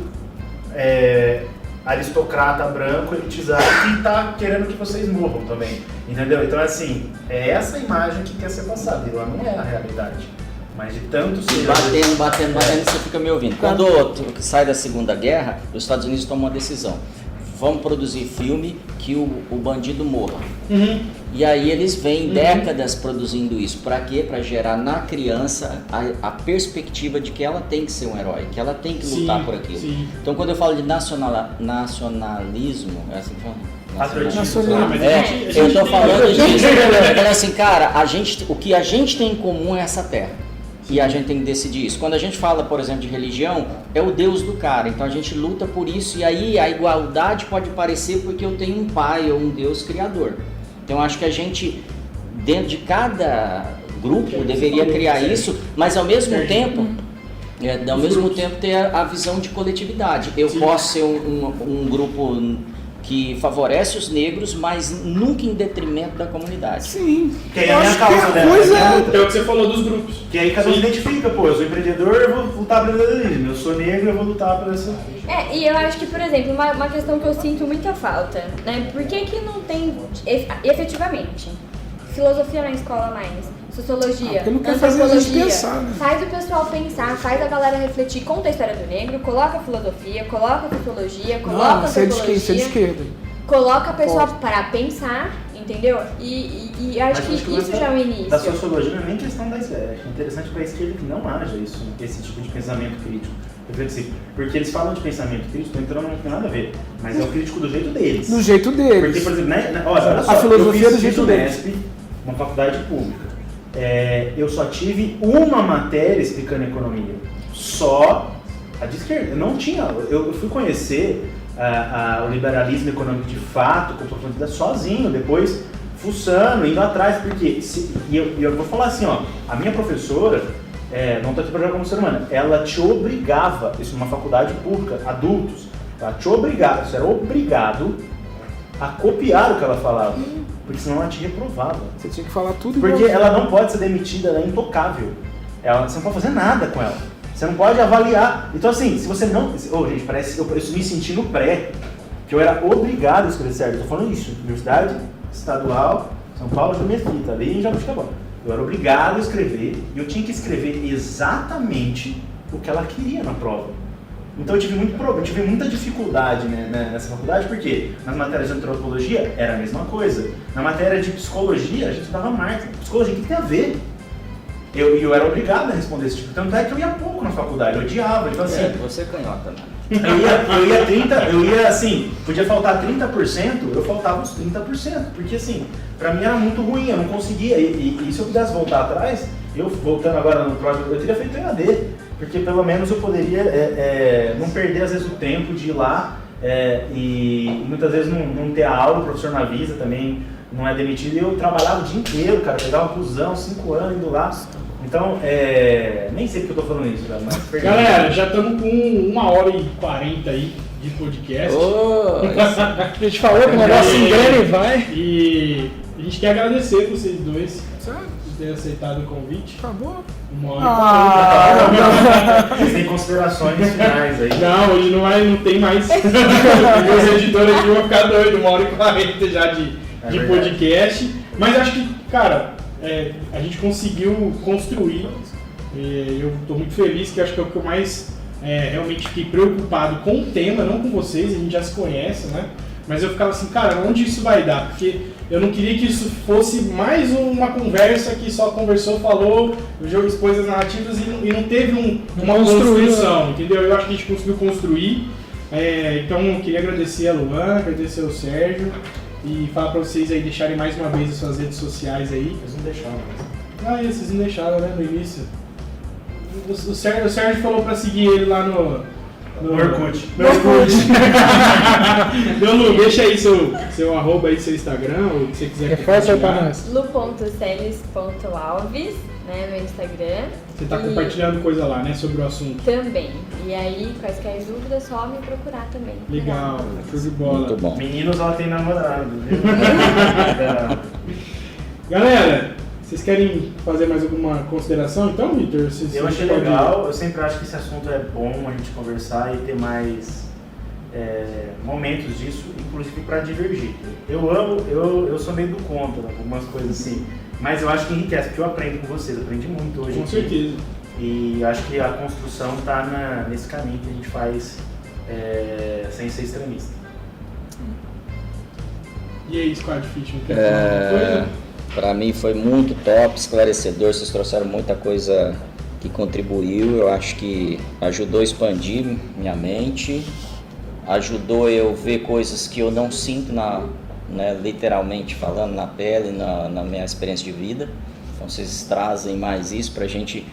aristocrata branco, elitizado, que tá querendo que vocês morram também, entendeu? Então assim, é essa imagem que quer ser passada, e lá não é a realidade. Mas de tanto ser... Batendo, você fica me ouvindo. Quando sai da Segunda Guerra, os Estados Unidos tomam uma decisão. Vamos produzir filme que o bandido morra. E aí eles vêm décadas produzindo isso. Para quê? Para gerar na criança a perspectiva de que ela tem que ser um herói, que ela tem que lutar por aquilo. Sim. Então quando eu falo de nacionalismo, é assim que fala? Eu tô falando disso. É assim, cara, o que a gente tem em comum é essa terra. E a gente tem que decidir isso. Quando a gente fala, por exemplo, de religião, é o Deus do cara. Então a gente luta por isso e aí a igualdade pode parecer porque eu tenho um pai ou um Deus criador. Então acho que a gente, dentro de cada grupo, deveria criar isso, mas ao mesmo tempo ter a visão de coletividade. Eu posso ser um grupo que favorece os negros, mas nunca em detrimento da comunidade. Sim. Que aí é a minha causa, né? É o que você falou dos grupos. Que aí cada um identifica, pô, eu sou empreendedor, eu vou lutar pelo empreendedorismo, eu sou negro, eu vou lutar por essa... E eu acho que, por exemplo, uma questão que eu sinto muita falta, né? Por que não tem, efetivamente, filosofia na escola mais? Sociologia, porque não quer fazer a gente pensar, né? Faz o pessoal pensar, faz a galera refletir, conta a história do negro, coloca a filosofia, coloca a sociologia, coloca a antropologia, isso é de esquerda. Coloca a pessoa para pensar, entendeu? E acho que isso já é o início. Da sociologia não é nem questão da esquerda, acho interessante para a esquerda que não haja isso, esse tipo de pensamento crítico, reflexivo. Porque eles falam de pensamento crítico, então não tem nada a ver, mas é o crítico do jeito deles. Do jeito deles. Porque, por exemplo, olha só, a filosofia é do jeito deles. Unesp, uma faculdade pública. Eu só tive uma matéria explicando economia, só a de esquerda. Eu não tinha, eu fui conhecer o liberalismo econômico de fato, com profundidade, sozinho, depois fuçando, indo atrás, porque, eu vou falar assim, ó, a minha professora, não estou aqui para jogar como ser humano, ela te obrigava, isso numa faculdade pública, adultos, ela te obrigava, você era obrigado a copiar o que ela falava. Porque senão ela te reprovava. Você tinha que falar tudo igual. Porque ela não pode ser demitida, ela é intocável. Você não pode fazer nada com ela. Você não pode avaliar. Então assim, se você não... gente, parece eu me senti no pré, que eu era obrigado a escrever certo. Eu tô falando isso, Universidade Estadual São Paulo de Mesquita, ali em Jabuticabal. Eu era obrigado a escrever, e eu tinha que escrever exatamente o que ela queria na prova. Então eu tive muita dificuldade, né, nessa faculdade, porque nas matérias de antropologia era a mesma coisa. Na matéria de psicologia, a gente dava marketing. Psicologia, o que tem a ver? Eu era obrigado a responder esse tipo. Tanto é que eu ia pouco na faculdade, eu odiava. Então, assim, você é canhota, né? Eu ia assim, podia faltar 30%, eu faltava uns 30%. Porque assim, pra mim era muito ruim, eu não conseguia. E se eu pudesse voltar atrás, voltando agora no próximo, eu teria feito EAD. Porque pelo menos eu poderia não perder às vezes o tempo de ir lá e muitas vezes não ter a aula, o professor não avisa também, não é demitido. E eu trabalhava o dia inteiro, cara, pegava um busão, 5 anos indo lá. Então, nem sei porque eu tô falando isso, cara, mas... Galera, já estamos com 1h40 aí de podcast. A gente falou que o negócio engrena e vai. E a gente quer agradecer vocês dois por terem aceitado o convite. Acabou. 1h40. Vocês têm considerações finais aí? Não, hoje não tem mais. Os editores aqui vão ficar doidos, 1h40 já de podcast. Mas acho que, cara, a gente conseguiu construir. Eu estou muito feliz, que acho que é o que eu mais realmente fiquei preocupado com o tema, não com vocês, a gente já se conhece, né? Mas eu ficava assim, cara, onde isso vai dar? Porque eu não queria que isso fosse mais uma conversa que só conversou, falou, o jogo expôs as narrativas e não teve uma construção, entendeu? Eu acho que a gente conseguiu construir. Então, eu queria agradecer a Luana, agradecer ao Sérgio e falar pra vocês aí deixarem mais uma vez as suas redes sociais aí. Eles não deixaram mais. Vocês não deixaram, né, no início. O Sérgio falou pra seguir ele lá no Orkut. No Orkut. Então, Lu, deixa aí seu arroba aí, seu Instagram, ou o que você quiser Reforça aí pra compartilhar. nós. lu.celis.alves, né, meu Instagram. Você tá E compartilhando coisa lá, né, sobre o assunto. também. E aí, quaisquer dúvidas, só me procurar também. Legal, show de bola. Muito bom. Meninos, ela tem namorado, viu? Galera, vocês querem fazer mais alguma consideração então, Vitor? Eu achei legal, eu sempre acho que esse assunto é bom a gente conversar e ter mais momentos disso, inclusive para divergir. Eu sou meio do contra, algumas coisas assim, mas eu acho que enriquece, porque eu aprendo com vocês, aprendi muito hoje. Com certeza. E acho que a construção está nesse caminho que a gente faz sem ser extremista. E aí, Squad Fish, quer falar alguma coisa? Para mim foi muito top, esclarecedor, vocês trouxeram muita coisa que contribuiu, eu acho que ajudou a expandir minha mente, ajudou eu ver coisas que eu não sinto, literalmente falando, na pele, na minha experiência de vida. Então vocês trazem mais isso para a gente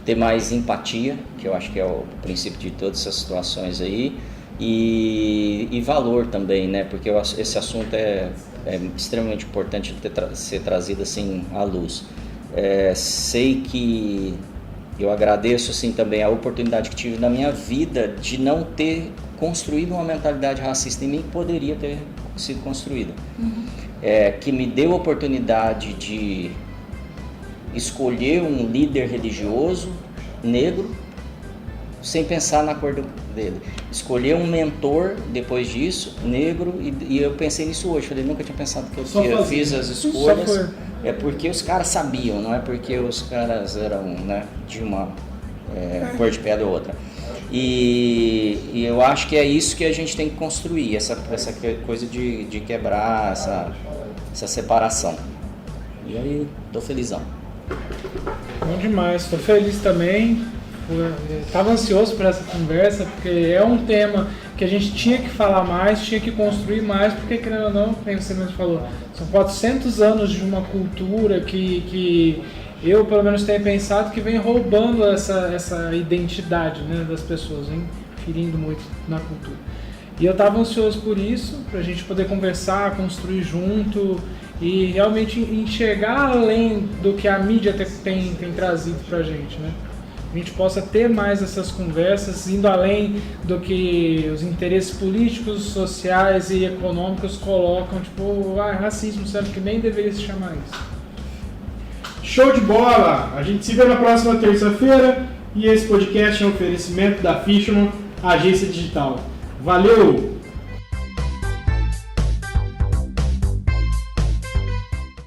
ter mais empatia, que eu acho que é o princípio de todas essas situações aí, e valor também, né? Porque esse assunto é extremamente importante ser trazido assim à luz. Sei que eu agradeço assim também a oportunidade que tive na minha vida de não ter construído uma mentalidade racista em mim que poderia ter sido construída. Que me deu a oportunidade de escolher um líder religioso negro sem pensar na cor dele. Escolher um mentor depois disso, negro, e eu pensei nisso hoje. Falei, nunca tinha pensado que eu fiz as escolhas. É porque os caras sabiam, não é porque os caras eram de uma cor de pele ou outra. E eu acho que é isso que a gente tem que construir, essa coisa de quebrar essa separação. E aí, tô felizão. Bom demais, estou feliz também. Estava ansioso por essa conversa, porque é um tema que a gente tinha que falar mais, tinha que construir mais, porque, querendo ou não, como você mesmo falou, são 400 anos de uma cultura que eu, pelo menos, tenho pensado que vem roubando essa identidade, né, das pessoas, vem ferindo muito na cultura. E eu estava ansioso por isso, para a gente poder conversar, construir junto e realmente enxergar além do que a mídia tem trazido para a gente, né? A gente possa ter mais essas conversas, indo além do que os interesses políticos, sociais e econômicos colocam, tipo, racismo, sabe, que nem deveria se chamar isso. Show de bola! A gente se vê na próxima terça-feira e esse podcast é um oferecimento da Fisherman, agência digital. Valeu!